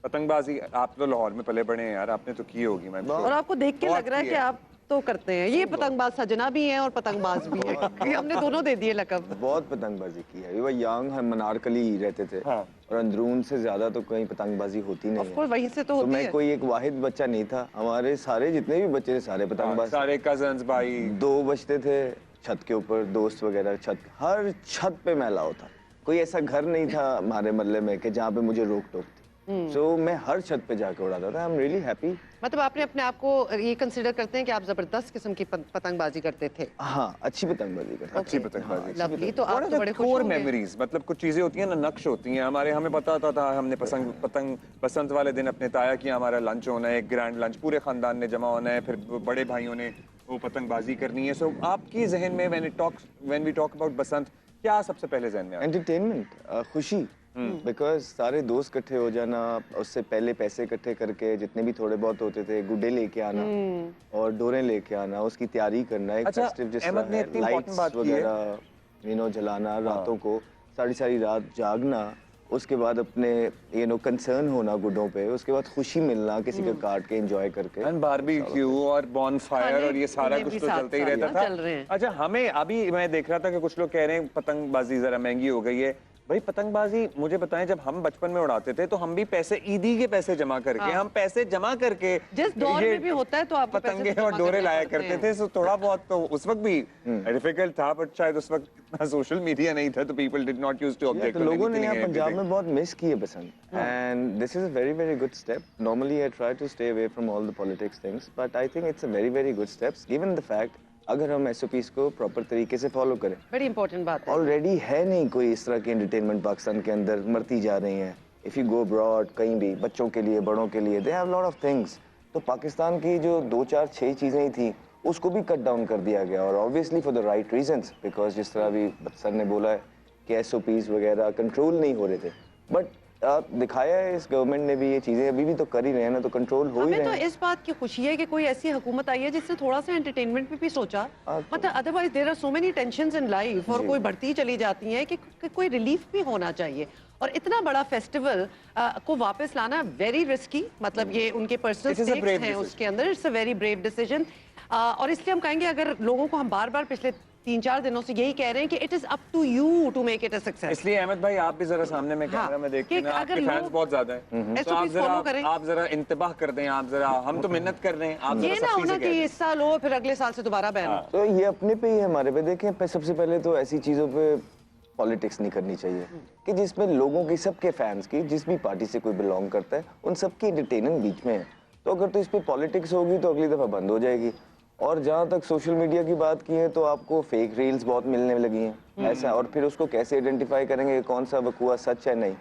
Speaker 1: पतंगबाजी आप तो लाहौर में पले बड़े हैं यार, आपने तो की होगी। मैं
Speaker 2: और आपको देख के लग रहा है कि आप तो करते हैं। ये पतंगबाज सजना भी हैं और पतंगबाज भी हैं। ये हमने दोनों दे दिए लकब।
Speaker 8: बहुत पतंगबाजी की है। वो यंग हम मनारकली रहते थे
Speaker 1: हाँ।
Speaker 8: और अंदरून से ज्यादा तो कहीं पतंगबाजी होती नहीं
Speaker 2: ऑफ कोर्स
Speaker 8: है।
Speaker 2: वहीं से तो
Speaker 8: तो
Speaker 2: होती
Speaker 8: मैं
Speaker 2: है।
Speaker 8: कोई एक वाहिद बच्चा नहीं था, हमारे सारे जितने भी बच्चे थे सारे पतंगबाज।
Speaker 1: सारे कजन्स भाई।
Speaker 8: 2 बजते थे छत के ऊपर, दोस्त वगैरह छत, हर छत पे मैं अलाउ था। कोई ऐसा घर नहीं था हमारे मोहल्ले में कि जहाँ पे मुझे रोक टोक थी। सो मैं हर छत पे जाके उड़ाता था। आई एम रियली हैप्पी।
Speaker 2: मतलब आपने अपने आप को ये कंसिडर करते हैं कि आप जबरदस्त किस्म की पतंगबाजी करते थे।
Speaker 8: हाँ, अच्छी पतंगबाजी करता था।
Speaker 1: अच्छी पतंगबाजी।
Speaker 2: लवली। तो आप तो बड़े खुश
Speaker 1: कोर
Speaker 2: होंगे।
Speaker 1: मेमोरीज, मतलब कुछ चीजें होती हैं ना, नक्श होती हैं हमारे। हमें पता होता था हमने पतंग बसंत वाले दिन अपने ताया किया, हमारा लंच होना है, एक ग्रैंड लंच, पूरे खानदान ने जमा होना है, फिर बड़े भाइयों ने वो पतंगबाजी करनी है। सो आपकी जहन में व्हेन वी टॉक अबाउट बसंत, क्या सबसे पहले जहन में आता है?
Speaker 8: एंटरटेनमेंट, खुशी। बिकॉज सारे दोस्त इकट्ठे हो जाना, उससे पहले पैसे इकट्ठे करके जितने भी थोड़े बहुत होते थे, गुड्डे लेके आना और डोरे लेके आना, उसकी तैयारी करना, एक
Speaker 1: अच्छा,
Speaker 8: फेस्टिव जिस
Speaker 1: अहमद ने
Speaker 8: तरह
Speaker 1: इतनी
Speaker 8: है,
Speaker 1: important बात
Speaker 8: लाइट्स
Speaker 1: की है।
Speaker 8: वगैरह जलाना रातों को, सारी रात जागना, उसके बाद अपने कंसर्न होना गुड्डों पे, उसके बाद खुशी मिलना किसी का काट के एंजॉय करके।
Speaker 1: एंड बारबेक्यू और बॉनफायर
Speaker 2: खाने
Speaker 1: और ये सारा
Speaker 2: पीने
Speaker 1: कुछ
Speaker 2: भी
Speaker 1: तो
Speaker 2: साथ
Speaker 1: चलते ही
Speaker 2: साथ
Speaker 1: रहता
Speaker 2: ना
Speaker 1: था।
Speaker 2: चल रहे हैं।
Speaker 1: अच्छा, हमें अभी मैं देख रहा था कि कुछ लोग कह रहे हैं पतंगबाजी जरा महंगी हो गई है। भाई पतंगबाजी मुझे बताएं, जब हम बचपन में उड़ाते थे तो हम भी पैसे, ईदी के पैसे जमा करके, हम पैसे जमा करके
Speaker 2: जिस दौर
Speaker 1: ये
Speaker 2: में भी होता है तो आपको पैसे
Speaker 1: पतंगे
Speaker 2: जमा
Speaker 1: और डोरे
Speaker 2: करने
Speaker 1: लाया
Speaker 2: पड़ते
Speaker 1: करते
Speaker 2: हैं।
Speaker 1: थे। सो थोड़ा बहुत तो उस वक्त भी डिफिकल्ट था, बट शायद उस वक्त इतना सोशल मीडिया नहीं था तो people did not use to
Speaker 8: to
Speaker 1: object.
Speaker 8: लोगों ने यहाँ पंजाब में मैं बहुत मिस की है Basant and this is a very very good step. Normally I try to stay away from all the politics things but I think it's a very very good steps given the fact अगर हम SOPs को proper तरीके से follow करें.
Speaker 2: बड़ी important बात है.
Speaker 8: Already है नहीं कोई इस तरह की एंटरटेनमेंट पाकिस्तान के अंदर, मरती जा रही हैं. इफ़ यू गो अब्रॉड कहीं भी, बच्चों के लिए बड़ों के लिए, they have lot of things. तो पाकिस्तान की जो 2 4 6 चीज़ें ही थी उसको भी कट डाउन कर दिया गया और obviously for the right reasons because जिस तरह अभी सर ने बोला है कि एसओपीज वगैरह कंट्रोल नहीं हो रहे थे. बट दिखाया है इस गवर्नमेंट ने भी ये चीज़ें अभी भी तो कर ही रहे हैं ना, तो कंट्रोल हो ही
Speaker 2: हमें
Speaker 8: रहे
Speaker 2: तो
Speaker 8: हैं.
Speaker 2: इस बात की खुशी है कि कोई ऐसी हुकूमत आई है जिसने थोड़ा सा एंटरटेनमेंट पे भी सोचा. मतलब otherwise there are so many tensions in life और कोई बढ़ती चली जाती हैं कि कोई रिलीफ भी होना चाहिए. और इतना बड़ा फेस्टिवल को वापस लाना वेरी रिस्की. मतलब ये उनके personal
Speaker 1: It is a
Speaker 2: stakes
Speaker 1: brave
Speaker 2: हैं
Speaker 1: decision.
Speaker 2: उसके अंदर. It's a very brave decision. और इसलिए हम कहेंगे अगर लोगों को हम बार बार पिछले 3-4 दिनों से यही कह रहे हैं कि it is up to you to make it a success.
Speaker 1: इसलिए अहमद भाई आप भी जरा सामने में कैमरा में देखते हैं
Speaker 2: कि
Speaker 1: ना,
Speaker 2: अगर
Speaker 1: आपके फैंस
Speaker 2: लोग
Speaker 1: बहुत ज्यादा हैं. तो
Speaker 2: SOPs follow करें.
Speaker 1: आप जरा इंतबाह कर दें. आप जरा, हम तो मेहनत कर रहे हैं, आप
Speaker 2: ये
Speaker 1: जरा
Speaker 2: ना
Speaker 1: सख्ती
Speaker 2: होना
Speaker 1: से
Speaker 2: कि
Speaker 1: कह दें.
Speaker 2: इस साल हो फिर अगले साल से दोबारा बैन हो.
Speaker 8: तो ये अपने पे ही है हमारे पे. देखें सबसे पहले तो ऐसी चीज़ों पे पॉलिटिक्स नहीं करनी चाहिए कि जिसमें लोगों की, सबके फैंस की, जिस भी पार्टी से कोई बिलोंग करता है उन सबकी एंटरटेनमेंट बीच में है. तो अगर तो इस पे पॉलिटिक्स होगी तो अगली दफ़ा बंद हो जाएगी. और जहाँ तक सोशल मीडिया की बात की है तो आपको फेक रील्स बहुत मिलने लगी हैं ऐसा, और फिर उसको कैसे आइडेंटिफाई करेंगे कौन सा वकूआ सच है नहीं.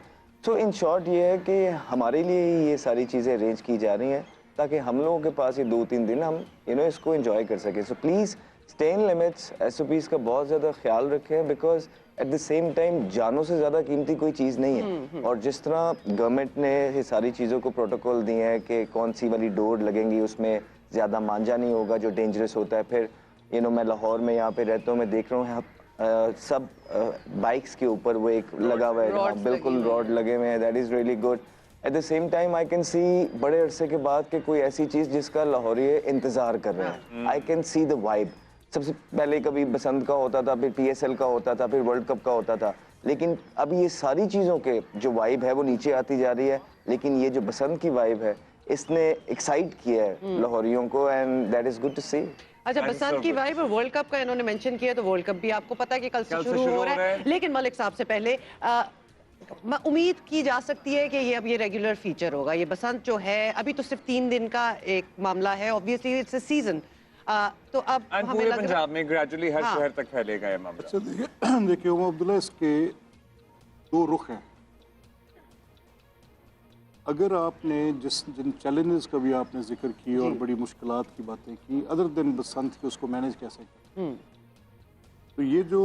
Speaker 8: तो इन शॉर्ट ये है कि हमारे लिए ही ये सारी चीज़ें अरेंज की जा रही हैं ताकि हम लोगों के पास ये 2-3 दिन हम इसको एंजॉय कर सकें. So please stay in limits. SOPs का बहुत ज़्यादा ख्याल रखें because at the same time जानों से ज़्यादा कीमती कोई चीज़ नहीं है. और जिस तरह गवर्नमेंट ने ये सारी चीज़ों को प्रोटोकॉल दिए हैं कि कौन सी वाली डोर लगेंगी, उसमें ज़्यादा मांझा नहीं होगा जो डेंजरस होता है. फिर मैं लाहौर में यहाँ पे रहता हूँ, मैं देख रहा हूँ सब बाइक्स के ऊपर वो एक लगा हुआ है. हाँ, बिल्कुल रॉड लगे हुए हैं. That is really good. Eight the same time I can see बड़े अरसे के बाद कि कोई ऐसी चीज़ जिसका लाहौरी इंतज़ार कर रहे हैं. I can see the vibe. सबसे पहले कभी बसंत का होता था, फिर PSL का होता था, फिर वर्ल्ड कप का होता था, लेकिन अब ये सारी चीज़ों के जो वाइब है वो नीचे आती जा रही है. लेकिन ये जो बसंत की वाइब है इसने एक्साइट किया है लाहौरियों को and that is good to see.
Speaker 2: अच्छा, बसंत की वाइब और वर्ल्ड कप का इन्होंने मेंशन किया, तो वर्ल्ड कप भी आपको पता है कि कल से शुरू हो रहा है. लेकिन मलिक साहब से पहले उम्मीद की जा सकती है कि ये रेगुलर फीचर होगा. ये बसंत जो है अभी तो सिर्फ 3 दिन का एक मामला है. Obviously it's a season. तो अब हमें
Speaker 1: पूरे
Speaker 2: लग रहा
Speaker 1: पंजाब में ग्रेजुअली हर
Speaker 2: हाँ.
Speaker 1: शहर तक फैलेगा ये मामला.
Speaker 7: अच्छा देखिए उमर अब्दुल्ला, इसके 2 रुख हैं. अगर आपने जिन चैलेंजेस का भी आपने जिक्र की और बड़ी मुश्किलात की बातें की, अदर दिन बसंत के उसको मैनेज कैसे करें, तो ये जो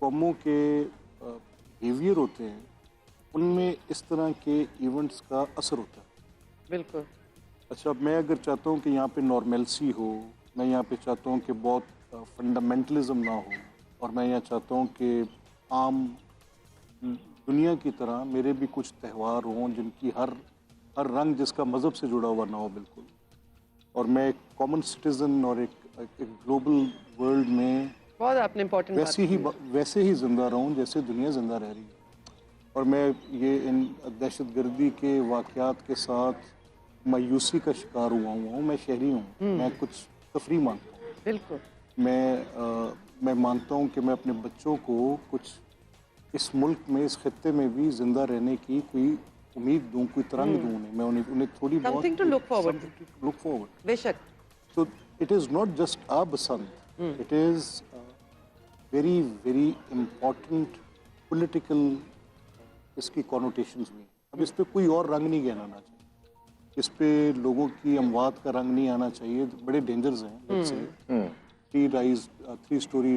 Speaker 7: कौमों के बिहेवियर होते हैं उनमें इस तरह के इवेंट्स का असर होता है.
Speaker 2: बिल्कुल.
Speaker 7: अच्छा, मैं अगर चाहता हूँ कि यहाँ पे नॉर्मेलसी हो, मैं यहाँ पे चाहता हूँ कि बहुत फंडामेंटलिज्म ना हो, और मैं यहाँ चाहता हूँ कि आम दुनिया की तरह मेरे भी कुछ त्यौहार हों जिनकी हर रंग जिसका मज़हब से जुड़ा हुआ ना हो बिल्कुल, और मैं एक कॉमन सिटीज़न और एक ग्लोबल वर्ल्ड में
Speaker 2: बहुत आपने इम्पोर्टेंट
Speaker 7: वैसे ही ज़िंदा रहूँ जैसे दुनिया ज़िंदा रह रही है. और मैं ये इन दहशतगर्दी के वाक़यात के साथ मायूसी का शिकार हुआ हूँ. मैं शहरी हूँ, मैं कुछ तफरी मांगता हूँ.
Speaker 2: बिल्कुल.
Speaker 7: मैं मानता हूँ कि मैं अपने बच्चों को कुछ इस मुल्क में, इस खत्ते में भी जिंदा रहने की कोई उम्मीद दूँ, कोई तरंग दूँ उन्हें. मैं उन्हें थोड़ी बहुत
Speaker 2: समथिंग टू लुक फॉरवर्ड. बेशक.
Speaker 7: So it is not just a Basant. It is very very important political इसकी connotations भी. अब इस पे कोई और रंग नहीं गहराना चाहिए. इस पे लोगों की अमवात का रंग नहीं आना चाहिए. बड़े डेंजर्स हैं. let's say 3 story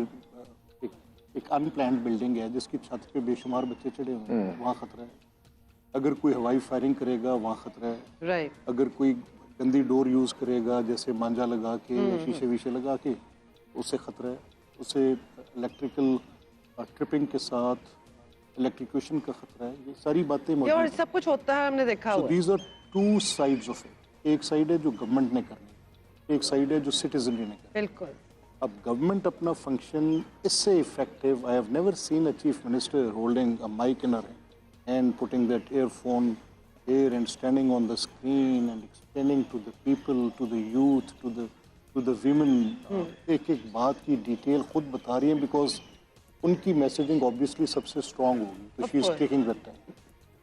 Speaker 7: एक अनप्लान्ड बिल्डिंग है जिसकी छत पे बेशुमार बच्चे चढ़े हुए हैं, वहाँ खतरा है. अगर कोई हवाई फायरिंग करेगा वहाँ खतरा है.
Speaker 2: राइट.
Speaker 7: अगर कोई गंदी डोर यूज़ करेगा जैसे मांझा लगा के या शीशे वीशे लगा के, उससे खतरा है. उससे इलेक्ट्रिकल ट्रिपिंग के साथ इलेक्ट्रिक्यूशन का खतरा है. ये सारी बातें
Speaker 2: ये और सब कुछ होता है, हमने देखा हुआ.
Speaker 7: These are 2 sides of it. एक साइड है जो गवर्नमेंट ने करनी है, एक साइड है जो सिटीजनरी ने करनी.
Speaker 2: बिल्कुल.
Speaker 7: अब गवर्नमेंट अपना फंक्शन इससे effective, I have never seen a chief minister holding a mic in her hand, putting that earphone here and standing on the screen and explaining to the people, to the youth, to the women, एक बात की detail खुद बता रही है. Because उनकी messaging obviously सबसे strong होगी, तो
Speaker 2: Of
Speaker 7: she is
Speaker 2: course.
Speaker 7: Taking that time.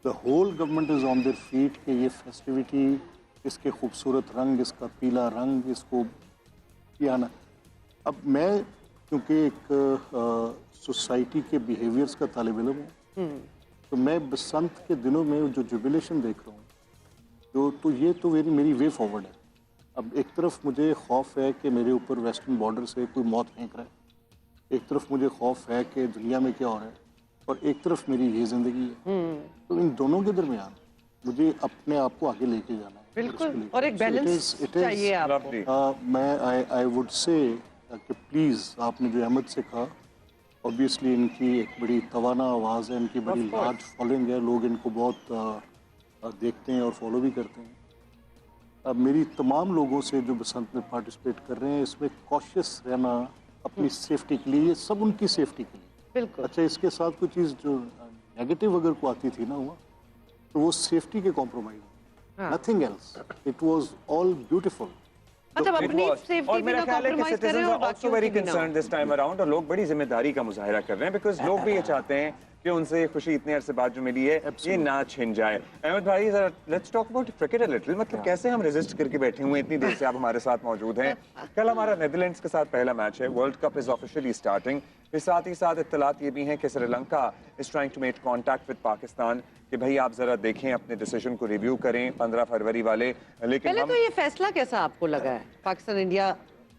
Speaker 7: The whole government is on their feet कि ये फेस्टिविटी, इसके खूबसूरत रंग, इसका पीला रंग, इसको किया ना। अब मैं क्योंकि एक सोसाइटी के बिहेवियर्स का तालिब इल्म हूँ, तो मैं बसंत के दिनों में जो जुबिलेशन देख रहा हूँ, तो ये तो मेरी वे फॉरवर्ड है। अब एक तरफ मुझे खौफ है कि मेरे ऊपर वेस्टर्न बॉर्डर से कोई मौत फेंक रहा है, एक तरफ मुझे खौफ है कि दुनिया में क्या हो रहा है, और एक तरफ मेरी ये ज़िंदगी है। तो इन दोनों के दरमियान मुझे अपने आप को आगे लेके जाना है।
Speaker 2: बिल्कुल, और एक बैलेंस चाहिए आपको।
Speaker 1: Lovely.
Speaker 7: मैं आई वुड से कि प्लीज़, आपने जो अहमद से कहा, ऑब्वियसली इनकी एक बड़ी तवाना आवाज़ है, इनकी बड़ी लार्ज फॉलोइंग है, लोग इनको बहुत देखते हैं और फॉलो भी करते हैं। अब मेरी तमाम लोगों से जो बसंत में पार्टिसिपेट कर रहे हैं, इसमें कॉशियस रहना अपनी सेफ्टी के लिए, ये सब उनकी सेफ्टी के लिए।
Speaker 2: बिल्कुल।
Speaker 7: अच्छा, इसके साथ कोई चीज़ जो नेगेटिव अगर को आती थी ना हुआ, तो वो सेफ्टी के compromise, nothing else, it was all beautiful.
Speaker 2: मतलब
Speaker 1: It
Speaker 2: अपनी
Speaker 1: was.
Speaker 2: सेफ्टी
Speaker 1: और
Speaker 2: भी
Speaker 1: मेरा
Speaker 2: ना
Speaker 1: ख्याल है कि
Speaker 2: कॉम्प्रोमाइज करें
Speaker 1: citizens
Speaker 2: और
Speaker 1: are also
Speaker 2: बाकियों
Speaker 1: very
Speaker 2: की भी ना हो।
Speaker 1: concerned this time around, और लोग बड़ी जिम्मेदारी का मुजाहिरा कर रहे हैं, बिकॉज लोग भी ये चाहते हैं कि उनसे ये खुशी इतने अरसे बाद जो मिली है ये ना छिन जाए। अहमद भाई, let's talk about cricket a little. मतलब कैसे हम रेजिस्ट करके बैठे हुए हैं, इतनी देर से आप हमारे साथ मौजूद हैं। कल हमारा नेदरलैंड्स के साथ पहला मैच है, world cup is officially starting. फिर साथ ही साथ इत्तलात ये भी हैं कि Sri Lanka is trying to make contact with Pakistan कि भाई आप जरा देखें, अपने डिसीजन को रिव्यू करें 15 फरवरी वाले। लेकिन
Speaker 2: पहले
Speaker 1: हम
Speaker 2: तो ये फैसला कैसा आपको लगा है पाकिस्तान इंडिया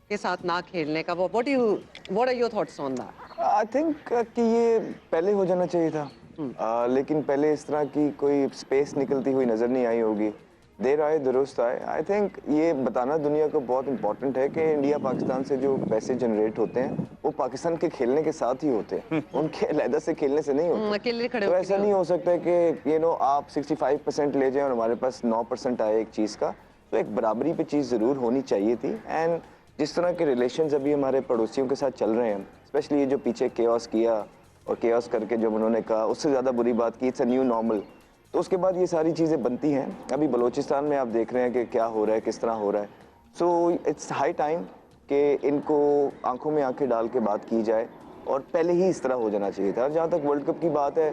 Speaker 2: के साथ ना खेलने का? What are your thoughts on that?
Speaker 8: I think कि ये पहले हो जाना चाहिए था, लेकिन पहले इस तरह की कोई स्पेस निकलती हुई नज़र नहीं आई होगी। देर आए दुरुस्त आए। आई थिंक ये बताना दुनिया को बहुत इंपॉर्टेंट है कि इंडिया पाकिस्तान से जो पैसे जनरेट होते हैं वो पाकिस्तान के खेलने के साथ ही होते हैं, उनके अलहदा से खेलने से नहीं होते।
Speaker 2: अकेले खड़े
Speaker 8: तो
Speaker 2: होके
Speaker 8: ऐसा नहीं हो सकता कि आप 65% ले जाएं और हमारे पास 9% आए एक चीज़ का। तो एक बराबरी पे चीज़ ज़रूर होनी चाहिए थी। एंड जिस तरह के रिलेशंस अभी हमारे पड़ोसियों के साथ चल रहे हैं, स्पेशली ये जो पीछे केओस किया और केओस करके जो उन्होंने कहा, उससे ज़्यादा बुरी बात की इट्स अ न्यू नॉर्मल। तो उसके बाद ये सारी चीज़ें बनती हैं। अभी बलूचिस्तान में आप देख रहे हैं कि क्या हो रहा है, किस तरह हो रहा है। सो इट्स हाई टाइम कि इनको आंखों में आंखें डाल के बात की जाए, और पहले ही इस तरह हो जाना चाहिए था। और जहाँ तक वर्ल्ड कप की बात है,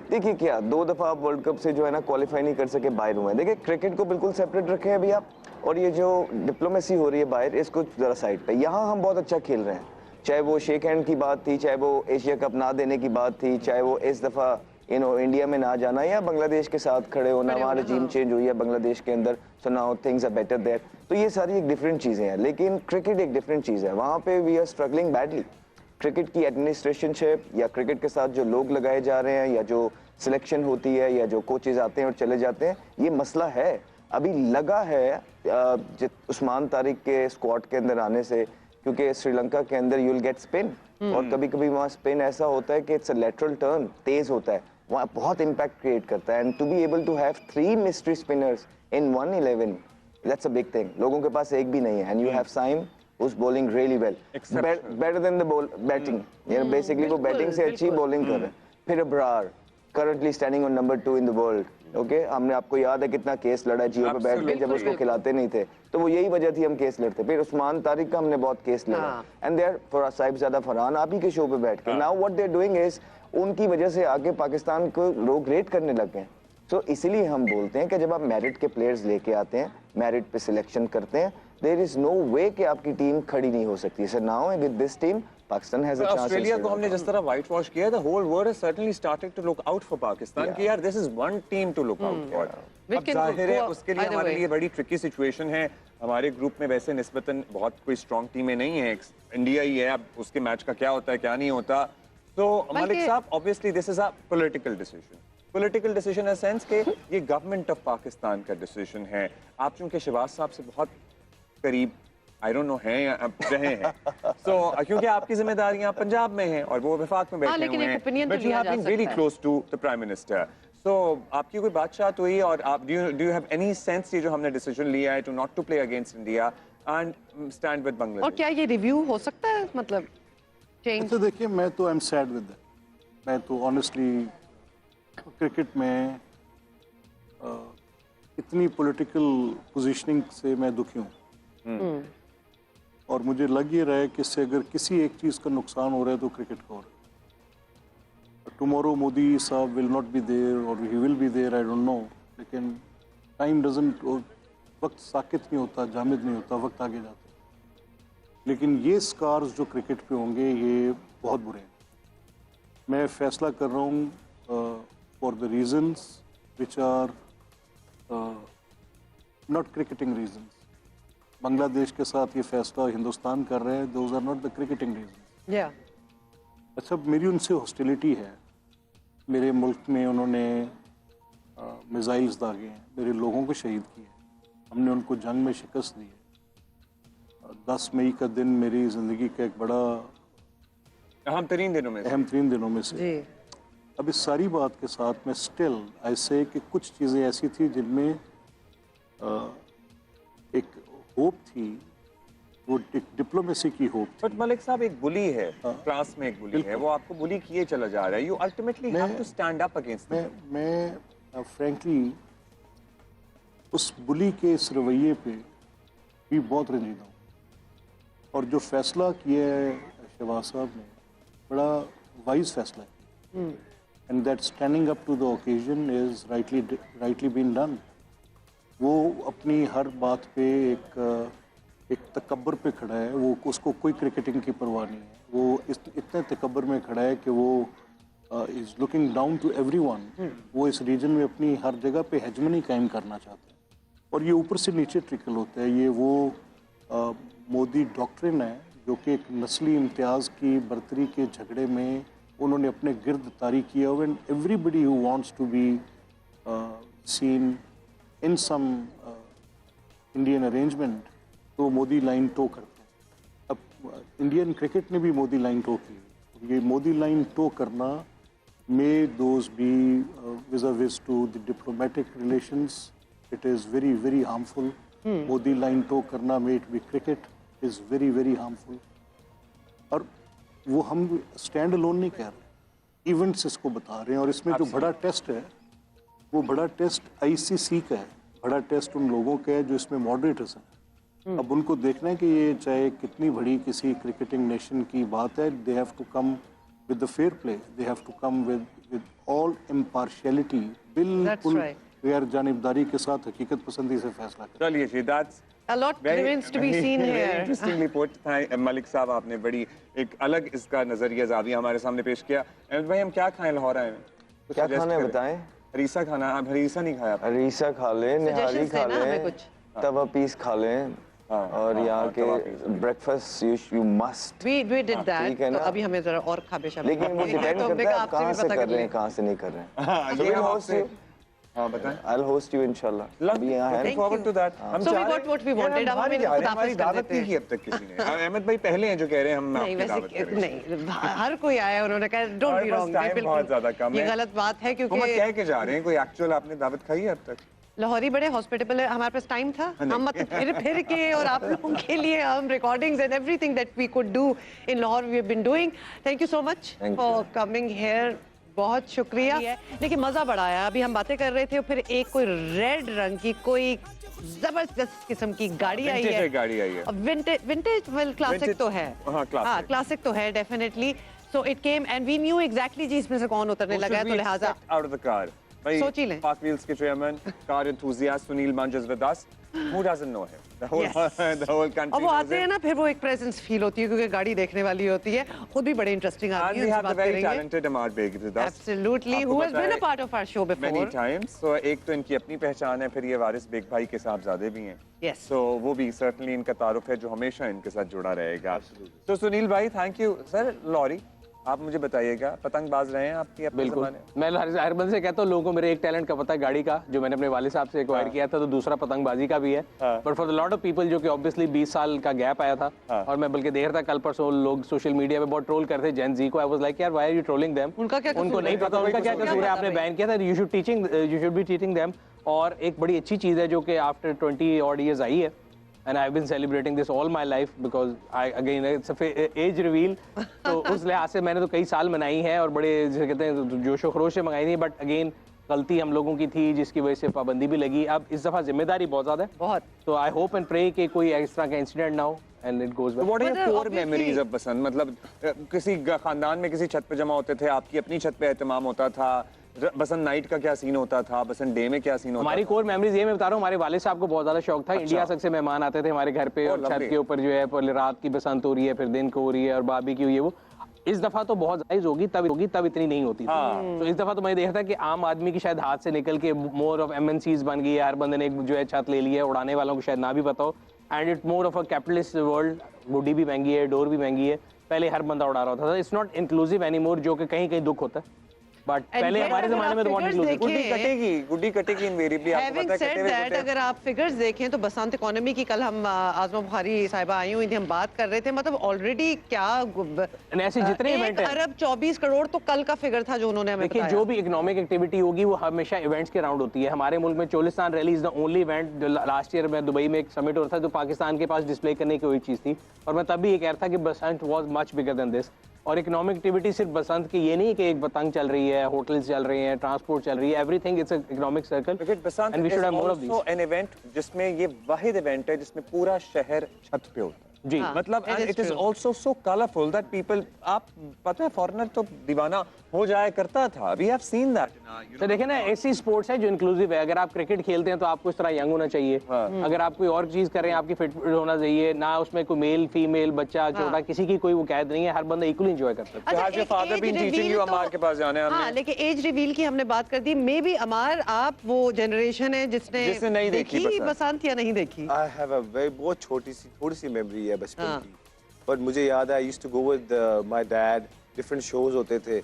Speaker 8: देखिए क्या 2 दफ़ा आप वर्ल्ड कप से जो है ना क्वालिफाई नहीं कर सके, बाहर हुए हैं। देखिए क्रिकेट को बिल्कुल सेपरेट रखें अभी आप, और ये जो डिप्लोमेसी हो रही है बाहर, इसको ज़रा साइड पे। यहाँ हम बहुत अच्छा खेल रहे हैं, चाहे वो शेक हैंड की बात थी, चाहे वो एशिया कप ना देने की बात थी, चाहे वो इस दफ़ा इंडिया में ना जाना या बांग्लादेश के साथ खड़े होना, वहाँ रजीम चेंज हुई है बांग्लादेश के अंदर, so now things are better there. तो ये सारी एक डिफरेंट चीज़ें हैं, लेकिन क्रिकेट एक डिफरेंट चीज़ है। वहाँ पे we are struggling badly. Cricket की एडमिनिस्ट्रेशनशिप या क्रिकेट के साथ जो लोग लगाए जा रहे हैं, या जो सिलेक्शन होती है, या जो कोचेज आते हैं और चले जाते हैं, ये मसला है। अभी लगा है उस्मान तारिक के स्क्वाड के अंदर आने से, क्योंकि श्रीलंका के अंदर यू विल गेट स्पिन, और कभी कभी वहाँ स्पिन ऐसा होता है कि इट्स अ लेटरल टर्न, तेज होता है, वहाँ बहुत इम्पैक्ट क्रिएट करता है। And to be able to have 3 mystery spinners in 111, that's a big thing. लोगों के पास एक भी नहीं है, and you have Saim who's bowling really well, better than the batting, basically वो बैटिंग से अच्छी बॉलिंग कर रहे हैं। फिर Abrar currently standing on number 2 in the world, okay? हमने, आपको याद है कितना केस लड़ा जियो पे बैठ के जब उसको खिलाते नहीं थे, तो वो यही वजह थी हम केस लड़ते। फिर उस्मान तारिक का हमने बहुत केस लड़ा, and therefore Sahibzada Farhan आप ही के शो पे बैठ के। Now what they are doing is, उनकी वजह से आगे पाकिस्तान को लोग रेट करने लग गए। तो इसीलिए हम बोलते हैं कि जब आप मेरिट के प्लेयर्स लेके आते हैं, मेरिट पे सिलेक्शन करते हैं, देयर इज नो वे कि आपकी टीम खड़ी नहीं हो सकती। So now with this team Pakistan has a chance.
Speaker 1: Australia को हमने जिस तरह व्हाइट वॉश किया, the whole world has certainly started to look out for Pakistan कि यार this is one team to look out for. अब जाहिर है उसके लिए हमारे लिए बड़ी ट्रिकी सिचुएशन है। हमारे ग्रुप में वैसे निस्बतन बहुत कोई स्ट्रॉन्ग टीमें नहीं है, इंडिया ही है। अब उसके मैच का क्या होता है क्या नहीं होता। तो मलिक साहब, obviously this is a political decision, political decision in sense के ये गवर्नमेंट ऑफ पाकिस्तान का डिसीजन है। आप चूंकि शहबाज साहब से बहुत करीब आई डोंट नो हैं या रहे हैं, सो क्योंकि आपकी जिम्मेदारियां पंजाब में हैं और वो वफाक में बैठे हुए हैं, but you have been very close to the prime minister. So आपकी कोई बातचीत हुई, और आप do you have any sense ये जो हमने डिसीजन लिया है to not to play against India and stand with Bangladesh?
Speaker 2: और क्या ये रिव्यू हो सकता है, मतलब चेंज?
Speaker 7: अच्छा देखिए, मैं तो I am sad with that. मैं तो ऑनेस्टली क्रिकेट में इतनी पॉलिटिकल पोजीशनिंग से मैं दुखी हूँ, और मुझे लग ये रहा है कि इससे अगर किसी एक चीज़ का नुकसान हो रहा है तो क्रिकेट का हो रहा है। tomorrow Modi साहब will not be there or he will be there, I don't know. लेकिन time doesn't, वक्त साकित नहीं होता, जामिद नहीं होता, वक्त आगे जाता है। लेकिन ये स्कार्स जो क्रिकेट पे होंगे ये बहुत बुरे हैं। मैं फैसला कर रहा हूँ for the reasons which are not cricketing reasons. Bangladesh के साथ ये फैसला हिंदुस्तान कर रहे हैं, those are not the cricketing reasons.
Speaker 2: Yeah.
Speaker 7: अच्छा, मेरी उनसे हॉस्टिलिटी है। मेरे मुल्क में उन्होंने मिसाइल्स दागे हैं, मेरे लोगों को शहीद किए, हमने उनको जंग में शिकस्त दी है। 10 मई का दिन मेरी ज़िंदगी का एक बड़ा
Speaker 1: अहम तरीन दिनों में से।
Speaker 2: जी।
Speaker 7: अब इस सारी बात के साथ मैं स्टिल ऐसे कि कुछ चीज़ें ऐसी थी जिनमें एक होप थी, वो एक डिप्लोमेसी की होप थी।
Speaker 1: बट मलिक साहब एक बुली है, क्लास में एक बुली है, वो आपको बुली किए चला जा रहा है। You ultimately have to stand up against.
Speaker 7: मैं फ्रैंकली उस बुली के इस रवैये पे भी बहुत रंजीदा हूँ। और जो फैसला किया है शहबाज साहब ने, बड़ा वाइज फैसला है। And that standing up to the occasion is rightly been done. वो अपनी हर बात पे एक तकब्बर पे खड़ा है, वो उसको कोई क्रिकेटिंग की परवाह नहीं है। वो इतने तकब्बर में खड़ा है कि वो is looking down to everyone. वो इस रीजन में अपनी हर जगह पे हेजमनी कायम करना चाहते हैं और ये ऊपर से नीचे ट्रिकल होता है। ये वो मोदी डॉक्ट्रिन है जो कि एक नस्ली इम्तियाज़ की बर्तरी के झगड़े में उन्होंने अपने गिर्द तारी किया। When everybody who wants to be seen in some Indian arrangement, तो मोदी लाइन टो करते हैं। अब इंडियन क्रिकेट ने भी मोदी लाइन टो की। ये मोदी लाइन टो करना may those be vis-a-vis to the diplomatic relations, it is very very harmful. Modi line toe करना may it be cricket is very very harmful. और वो हम स्टैंड अलोन नहीं कह रहे, इवेंट्स इसको बता रहे हैं। और इसमें जो बड़ा टेस्ट है, वो बड़ा टेस्ट आईसीसी का है, बड़ा टेस्ट उन लोगों का है जो इसमें मॉडरेटर्स हैं। अब उनको देखना है कि ये चाहे कितनी बड़ी किसी क्रिकेटिंग नेशन की बात है, they have to come with the fair play, they have to come with all impartiality, बिल्कुल गैर जानिबदारी के साथ हकीकत पसंदी से फैसला करें।
Speaker 1: चलिए जी, that's
Speaker 2: A lot remains to be seen here.
Speaker 1: Interestingly put, Malik साहब आपने बड़ी एक अलग इसका नजरिया जाविया हमारे सामने पेश किया। अहमद भाई, हम क्या खाएं लाहौर आए हैं?
Speaker 8: क्या खाना है बताएं?
Speaker 1: हरीसा खाना। आप हरीसा नहीं खाया?
Speaker 8: हरीसा खा लें, निहारी खा लें, तवा पीस खा लें, और यहाँ के breakfast you must.
Speaker 2: We did that.
Speaker 8: ठीक है
Speaker 2: तो
Speaker 8: ना?
Speaker 2: अभी हमें जरा और खाबेशाबी
Speaker 8: लेकिन वो डिपेंड करता है आप कहाँ से कर रहे हैं, कहाँ से नहीं कर रहे हैं।
Speaker 1: ये हम आपसे बताएं।
Speaker 8: I'll host you इंशाल्लाह। अभी यहाँ है।
Speaker 1: Looking forward to that। हम
Speaker 2: So we
Speaker 1: चाह
Speaker 2: got what we
Speaker 1: रहे हैं,
Speaker 2: wanted, अब हमें
Speaker 1: हमारी
Speaker 2: वापस कर
Speaker 1: दावत
Speaker 2: देते
Speaker 1: नहीं की अब तक किसी ने। अहमद भाई पहले हैं जो कह रहे हैं हम
Speaker 2: नहीं,
Speaker 1: आपकी
Speaker 2: वैसे
Speaker 1: दावत कर रहे हैं।
Speaker 2: नहीं, हर कोई आया, उन्होंने कहा डोंट
Speaker 1: हमारे
Speaker 2: बी
Speaker 1: पास
Speaker 2: रॉन्ग।
Speaker 1: टाइम बहुत ज्यादा कम
Speaker 2: ये
Speaker 1: है।
Speaker 2: गलत बात है
Speaker 1: हुकूमत
Speaker 2: क्योंकि
Speaker 1: कह के जा रहे हैं, कोई एक्चुअल आपने दावत खाई है अब तक?
Speaker 2: लाहौरी बड़े हॉस्पिटेबल है, हमारे पास टाइम था, हम मतलब फिर के और आप लोगों के लिए हम recordings and everything that we could do in Lahore we have been doing. Thank you so much for coming here, बहुत शुक्रिया। लेकिन मज़ा बड़ा आया। अभी हम बातें कर रहे थे, फिर एक कोई रेड रंग की कोई जबरदस्त किस्म की गाड़ी आई है।
Speaker 1: गाड़ी आई है।
Speaker 2: विंटेज वेल क्लासिक तो है।
Speaker 1: हाँ,
Speaker 2: क्लासिक तो है definitely. So it came and we knew exactly जी इसमें से कौन उतरने लगा है, तो लिहाजा
Speaker 1: आउट ऑफ द कार।
Speaker 2: सोच ही लें।
Speaker 1: पाक व्हील्स के चेयरमैन, कार एंथुसियास्ट सुनील मंज is with us. Who doesn't know him? The whole country.
Speaker 2: अब वो आते हैं ना, फिर वो एक प्रेजेंस फील होती है क्योंकि गाड़ी देखने वाली होती है। खुद भी बड़े इंटरेस्टिंग आदमी हैं,
Speaker 1: And we
Speaker 2: उनसे
Speaker 1: have the
Speaker 2: बात
Speaker 1: very
Speaker 2: करेंगे।
Speaker 1: talented Amar Beg with us.
Speaker 2: Absolutely,
Speaker 1: आपको
Speaker 2: who has
Speaker 1: पता
Speaker 2: been
Speaker 1: है,
Speaker 2: a part of our show before.
Speaker 1: Many times. So एक तो इनकी अपनी पहचान है, फिर ये वारिस बेग भाई के साहबजादे भी हैं।
Speaker 2: Yes.
Speaker 1: So वो भी certainly इनका तारुफ है जो हमेशा इनके साथ जुड़ा रहेगा। So सुनील भाई, thank you. सर, लॉरी, आप मुझे बताइएगा, पतंगबाज रहे हैं आपकी अपने
Speaker 9: बिल्कुल।
Speaker 1: ज़माने?
Speaker 9: मैं हरबंद से कहता हूँ लोगों को मेरे एक टैलेंट का पता है गाड़ी का, जो मैंने अपने वालिद साहब से एक्वायर किया था, तो दूसरा पतंगबाजी का भी है। But for the lot of people जो कि ऑब्वियसली 20 साल का गैप आया था, और मैं बल्कि देख रहा था कल परसों लोग सोशल मीडिया पे बहुत ट्रोल करते जेन जी को। आई वाज लाइक यार why are you trolling them?
Speaker 2: उनका क्या कसूर
Speaker 9: उनको
Speaker 2: है?
Speaker 9: नहीं पता उनका क्या कसूर है, आपने बैन किया था, you should be teaching them. और एक बड़ी अच्छी चीज़ है जो कि आफ्टर 20 odd years आई है, and I've been celebrating this all my life because again it's a age reveal। तो उस लिहाज से मैंने तो कई साल मनाई है और बड़े जैसे कहते हैं जोशो खरोश से मंगाई थी। बट अगेन गलती हम लोगों की थी जिसकी वजह से पाबंदी भी लगी। अब इस दफ़ा जिम्मेदारी बहुत ज़्यादा है,
Speaker 2: बहुत।
Speaker 9: तो आई होप एंड प्रे कि कोई इस तरह का इंसिडेंट ना हो and it goes well.
Speaker 1: What are your
Speaker 2: But,
Speaker 1: core
Speaker 2: obviously-
Speaker 1: memories of Basant? मतलब किसी खानदान में किसी छत पे जमा होते थे, आपकी अपनी छत पे एहतमाम होता था, बसंत नाइट का क्या सीन होता था, बसंत डे में क्या सीन होता
Speaker 9: हमारी
Speaker 1: था?
Speaker 9: कोर मेमोरीज ये मैं बता रहा हूँ, हमारे वालिद साहब को बहुत ज़्यादा शौक था। इंडिया तक से मेहमान आते थे हमारे घर पे,
Speaker 1: Oh,
Speaker 9: और छत
Speaker 1: lovely.
Speaker 9: के ऊपर जो है पहले रात की बसंत हो रही है, फिर दिन को हो रही है, और बाबी की हुई है वो। इस दफ़ा तो बहुत जायज़ होगी, तब इतनी नहीं होती थी। तो इस दफ़ा तो मैं देखा था कि आम आदमी की शायद हाथ से निकल के मोर ऑफ MNCs बन गई है, हर बंदे ने एक जो है छत ले ली है, उड़ाने वालों को शायद ना भी पता हो। And it more of a capitalist world, गुड्डी भी महंगी है, डोर भी महंगी है, पहले हर बंदा उड़ा रहा होता था। It's not inclusive any more, जो कि कहीं कहीं दुख होता है, बट पहले
Speaker 2: yet
Speaker 9: हमारे
Speaker 2: अगर
Speaker 9: ज़माने
Speaker 2: आप
Speaker 9: में तो बहुत
Speaker 2: figures
Speaker 9: इंक्लूसिव।
Speaker 2: देखें-
Speaker 1: गुड्डी कटेगी इनवेरिएबली, आपको
Speaker 2: Having
Speaker 1: पता है
Speaker 2: said
Speaker 1: कटे हुए
Speaker 2: that,
Speaker 1: होते हैं।
Speaker 2: अगर आप फिगर्स देखें तो बसंत इकोनॉमी की कल हम आजमा बुखारी साहिबा आई हुई थी, हम बात कर रहे थे, मतलब ऑलरेडी क्या
Speaker 9: ऐसे जितने इवेंट
Speaker 2: 1
Speaker 9: हैं,
Speaker 2: अरब 24 करोड़ तो कल का फिगर था जो उन्होंने हमें
Speaker 9: देखिए
Speaker 2: बताया।
Speaker 9: जो भी इकोनॉमिक एक्टिविटी होगी वो हमेशा इवेंट्स के राउंड होती है। हमारे मुल्क में Cholistan rally is the only event जो लास्ट ईयर में दुबई में एक समिट हो रहा था, जो पाकिस्तान के पास डिस्प्ले करने की कोई चीज़ थी, और मैं तब भी ये कह रहा था कि Basant was much bigger than this. और इकोनॉमिक एक्टिविटी सिर्फ बसंत की ये नहीं कि एक पतंग चल रही है, होटल्स चल रहे हैं, ट्रांसपोर्ट चल रही है, everything it's economic circle
Speaker 1: cricket Basant
Speaker 9: and we
Speaker 1: is
Speaker 9: should have more of this.
Speaker 1: also an event जिसमें ये वाहिद इवेंट है जिसमें पूरा शहर छत पे होता है।
Speaker 9: जी
Speaker 2: हाँ।
Speaker 1: मतलब
Speaker 2: It is
Speaker 1: it is
Speaker 2: true.
Speaker 1: Also so colourful that people, आप पता है फॉरेनर तो दीवाना हो जाया करता था। We have seen that.
Speaker 9: तो देखिए ना, ऐसी स्पोर्ट्स है जो इंक्लूसिव है। अगर आप क्रिकेट खेलते हैं तो आपको इस तरह यंग होना चाहिए, अगर आप कोई और चीज कर रहे हैं आपकी फिट होना चाहिए ना, उसमें कोई मेल फीमेल बच्चा छोटा किसी की कोई वो कैद नहीं है, हर बंदा इक्वली एंजॉय कर सकता है।
Speaker 1: So has your father been teaching you? अमार के पास जाना है हमने।
Speaker 2: हाँ, लेकिन एज रिवील की हमने बात कर दी। मे बी अमार, आप वो जनरेशन है जिसने
Speaker 1: नहीं देखी
Speaker 2: बसंत या नहीं देखी।
Speaker 10: I have a very बहुत थोड़ी सी मेमोरी है बचपन
Speaker 2: हाँ।
Speaker 10: की, पर मुझे याद है I used to go with my dad, different shows होते थे,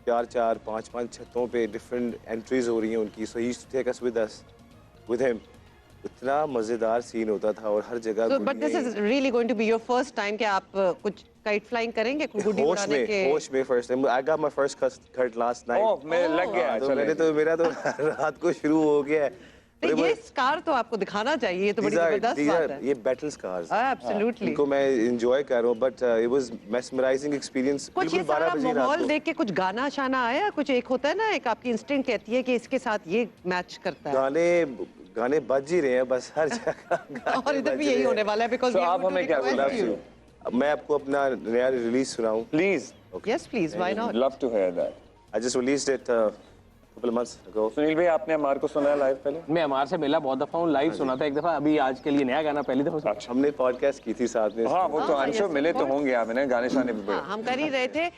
Speaker 10: 4-4 5-5 छतों पे डिफरेंट एंट्रीज हो रही हैं उनकी, so he used to take us with him. इतना मजेदार सीन होता था और हर जगह
Speaker 2: So, but this is really going to be your first time कि आप कुछ काइट फ्लाइंग करेंगे, गुड्डी उड़ाने के?
Speaker 10: होश में first time I got my first cut last night.
Speaker 1: Oh, मैं लग गया।
Speaker 10: तो मैंने तो मेरा तो रात को शुरू हो गया है।
Speaker 2: तो ये स्कार तो आपको दिखाना चाहिए, ये तो बड़ी जबरदस्त बात है।
Speaker 10: ये बैटल स्कार्स
Speaker 2: Absolutely.
Speaker 10: इनको मैं एंजॉय कर रहा हूँ, but it was mesmerising experience.
Speaker 2: कुछ ये सारा माहौल देख के कुछ गाना शाना आया? कुछ एक होता है ना, एक आपकी इंस्टिंक्ट कहती है कि इसके साथ ये मैच करता है।
Speaker 10: गाने बज ही रहे हैं बस हर जगह।
Speaker 2: और इधर भी यही होने वाला है, बिकॉज़
Speaker 1: आप हमें क्या
Speaker 10: बोला? मैं आपको अपना नया रिलीज सुनाऊं?
Speaker 1: Please.
Speaker 2: Yes please, why not?
Speaker 1: Love to hear that.
Speaker 10: I just released it couple of months ago.
Speaker 1: Sunil भाई, आपने अमार को सुना है लाइव पहले?
Speaker 9: मैं अमार से मिला बहुत दफा हूँ, लाइव सुना था एक दफा, अभी आज के लिए नया गाना पहली दफा सुना।
Speaker 10: हमने पॉडकास्ट की थी साथ में।
Speaker 1: हाँ, वो तो आई एम श्योर मिले तो होंगे आप, मैंने गाने शाने भी।
Speaker 2: हाँ, हम कर ही रहे थे,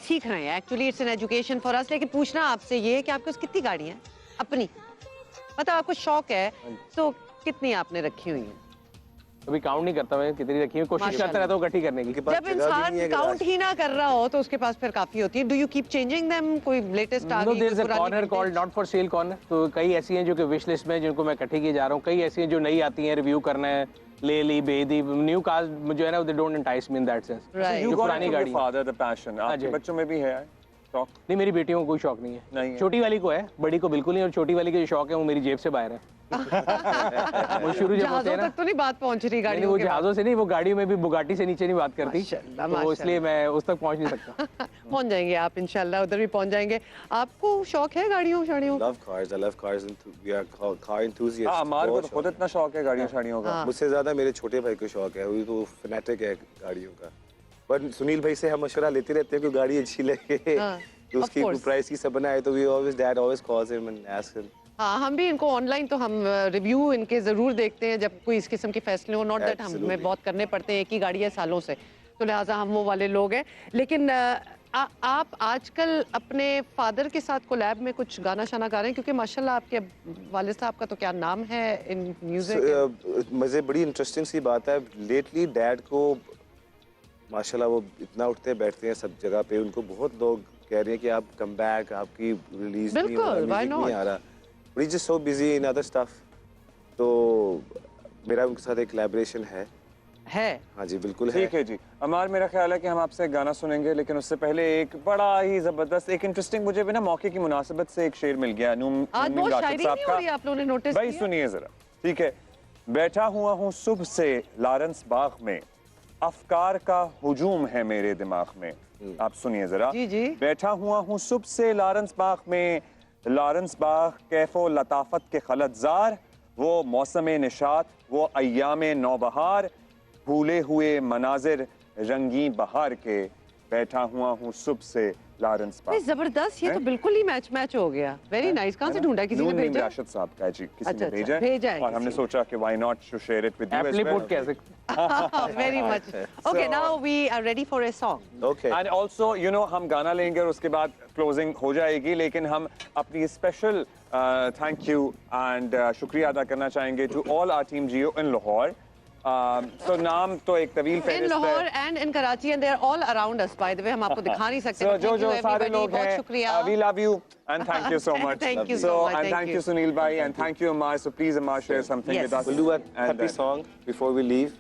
Speaker 2: सीख रहे हैं। Actually it's an education for us. लेकिन पूछना आपसे ये कि आपके पास कितनी गाड़ियाँ हैं अपनी? मतलब आपको शौक है तो कितनी आपने रखी हुई हैं?
Speaker 9: अभी काउंट नहीं करता मैं कितनी रखी है, कोशिश करता रहता हूँ इकट्ठी करने की।
Speaker 2: जब इंसान काउंट ही ना कर रहा हो तो उसके पास फिर काफी होती है। Do you keep changing them? कोई लेटेस्ट आ
Speaker 9: नो,
Speaker 2: गई?
Speaker 9: There is a corner called not for sale corner. तो कई ऐसी हैं जो कि विश लिस्ट में, जिनको मैं इकट्ठी किए जा रहा हूँ। कई ऐसी हैं जो नई आती हैं, रिव्यू करना है, ले ली बेच दी। न्यू कार्स जो है ना, they don't entice me in that sense.
Speaker 1: You got
Speaker 9: पुरानी
Speaker 1: it from
Speaker 9: गाड़ी
Speaker 1: your father, the passion. आपके बच्चों में भी है शौक?
Speaker 9: नहीं, मेरी बेटियों को कोई शौक नहीं
Speaker 1: नहीं
Speaker 9: है।
Speaker 1: है।
Speaker 9: छोटी वाली को है, बड़ी को बिल्कुल नहीं। और छोटी वाली के जो शौक है वो मेरी जेब से बाहर है। वो शुरू जब होते
Speaker 2: जहाजों
Speaker 9: हैं ना,
Speaker 2: तक तो नहीं बात पहुंच रही
Speaker 9: नहीं,
Speaker 2: गाड़ियों
Speaker 9: वो
Speaker 2: के
Speaker 9: जहाजों से नहीं, वो गाड़ियों में भी बुगाटी से नीचे नहीं बात करती,
Speaker 2: माशाल्लाह,
Speaker 9: तो इसलिए मैं उस तक पहुंच नहीं सकता।
Speaker 2: पहुंच जाएंगे आप इंशाल्लाह, उधर भी पहुंच जाएंगे। आपको शौक है गाड़ियों शाड़ियों?
Speaker 10: Love cars. I love cars. We are car enthusiasts.
Speaker 1: हाँ, अमार को
Speaker 10: बहुत
Speaker 1: तो
Speaker 10: शौक
Speaker 1: खुद इतना शौक है गाड़ियों शाड़ियों का।
Speaker 2: हाँ।
Speaker 10: मुझसे ज्यादा मेरे छोटे भाई को शौक है, वो तो फैनेटिक है गाड़ियों का। पर सुनील भाई से हम मशवरा लेते रहते हैं कि गाड़ी अच्छी लगे,
Speaker 2: हाँ,
Speaker 10: तो उसकी
Speaker 2: of course.
Speaker 10: प्राइस की सब बनाए, तो we always dad always calls him and asks him.
Speaker 2: हाँ, हम भी इनको ऑनलाइन तो हम रिव्यू इनके जरूर देखते हैं जब कोई इस किस्म के फैसले हो। नॉट दैट हमें
Speaker 10: Absolutely.
Speaker 2: बहुत करने पड़ते हैं, एक ही गाड़ी है सालों से, तो लिहाजा हम वो वाले लोग हैं। लेकिन आप आजकल अपने फादर के साथ कोलैब में कुछ गाना शाना गा रहे हैं? क्योंकि माशाल्लाह आपके वालिद साहब का तो क्या नाम है इन म्यूजिक।
Speaker 10: मुझे बड़ी इंटरेस्टिंग सी बात है, लेटली डैड को माशाल्लाह वो इतना उठते बैठते हैं सब जगह पे, उनको बहुत लोग कह रहे हैं कि आप कम बैक, आपकी रिलीज नहीं हो रहा,
Speaker 2: बिल्कुल, why
Speaker 10: म्यूजिक नहीं
Speaker 2: not?
Speaker 10: आ रहा, but he just so busy in other stuff. तो मेरा उनके साथ एक कोलैबोरेशन है। हाँ जी, बिल्कुल है।
Speaker 1: ठीक है जी अमार, मेरा ख्याल है कि हम आपसे गाना सुनेंगे, लेकिन उससे पहले एक बड़ा ही जबरदस्त, एक इंटरेस्टिंग, मुझे भी ना मौके की मुनासिबत से एक शेर मिल गया
Speaker 2: आज बहुत शायरी नहीं हो रही, आप लोगों ने नोटिस
Speaker 1: भाई
Speaker 2: किया?
Speaker 1: सुनिए जरा, ठीक है। बैठा हुआ हूँ सुबह से लारेंस बाग में, अफकार का हुजूम है मेरे दिमाग में। आप सुनिए जरा।
Speaker 2: जी जी।
Speaker 1: बैठा हुआ हूँ सुबह से लारेंस बाग में, लॉरेंस बाग कैफो लताफत के खलतजार, वो मौसम निशात, वो अय्याम नौबहार, भूले हुए मनाजिर रंगी बहार के, बैठा हुआ हूँ सुबह से लॉरेंस
Speaker 2: भाई
Speaker 1: बाग।
Speaker 2: जबरदस्त, ये तो बिल्कुल ही मैच हो गया। Very nice. कहाँ से ढूंढा, किसी ने
Speaker 1: नून नीम
Speaker 2: भेजा?
Speaker 1: राशिद साहब का है जी, किसी
Speaker 2: अच्छा,
Speaker 1: ने
Speaker 2: अच्छा,
Speaker 1: भेजा
Speaker 2: भेजा है
Speaker 1: और हमने
Speaker 2: किसी ने।
Speaker 1: सोचा कि why not to share it with you as
Speaker 9: एप्ली
Speaker 1: वेल।
Speaker 9: पुट कह सकते
Speaker 2: Very much. Okay, now we are ready for a song.
Speaker 10: Okay.
Speaker 1: And also you know हम गाना लेंगे और उसके बाद क्लोजिंग हो जाएगी, लेकिन हम अपनी स्पेशल थैंक यू एंड शुक्रिया अदा करना चाहेंगे टू ऑल आवर टीम जियो इन लाहौर। तो नाम तो एक तवील
Speaker 2: In
Speaker 1: फहरिस्त
Speaker 2: Lahore
Speaker 1: है।
Speaker 2: and in Karachi, and they are all around us. By the way, हम आपको दिखा नहीं सकते।
Speaker 1: So,
Speaker 2: but
Speaker 1: जो
Speaker 2: thank you
Speaker 1: जो सारे
Speaker 2: everybody,
Speaker 1: लोग
Speaker 2: बहुत
Speaker 1: हैं,
Speaker 2: शुक्रिया।
Speaker 1: we love you and thank you so much.
Speaker 2: Thank you
Speaker 1: so
Speaker 2: so much,
Speaker 1: and
Speaker 2: thank
Speaker 1: thank
Speaker 2: you.
Speaker 1: you Sunil bhai and thank you Amar. So please Amar share something
Speaker 2: Yes.
Speaker 1: with us.
Speaker 10: We'll do a
Speaker 1: And,
Speaker 10: happy song before we leave.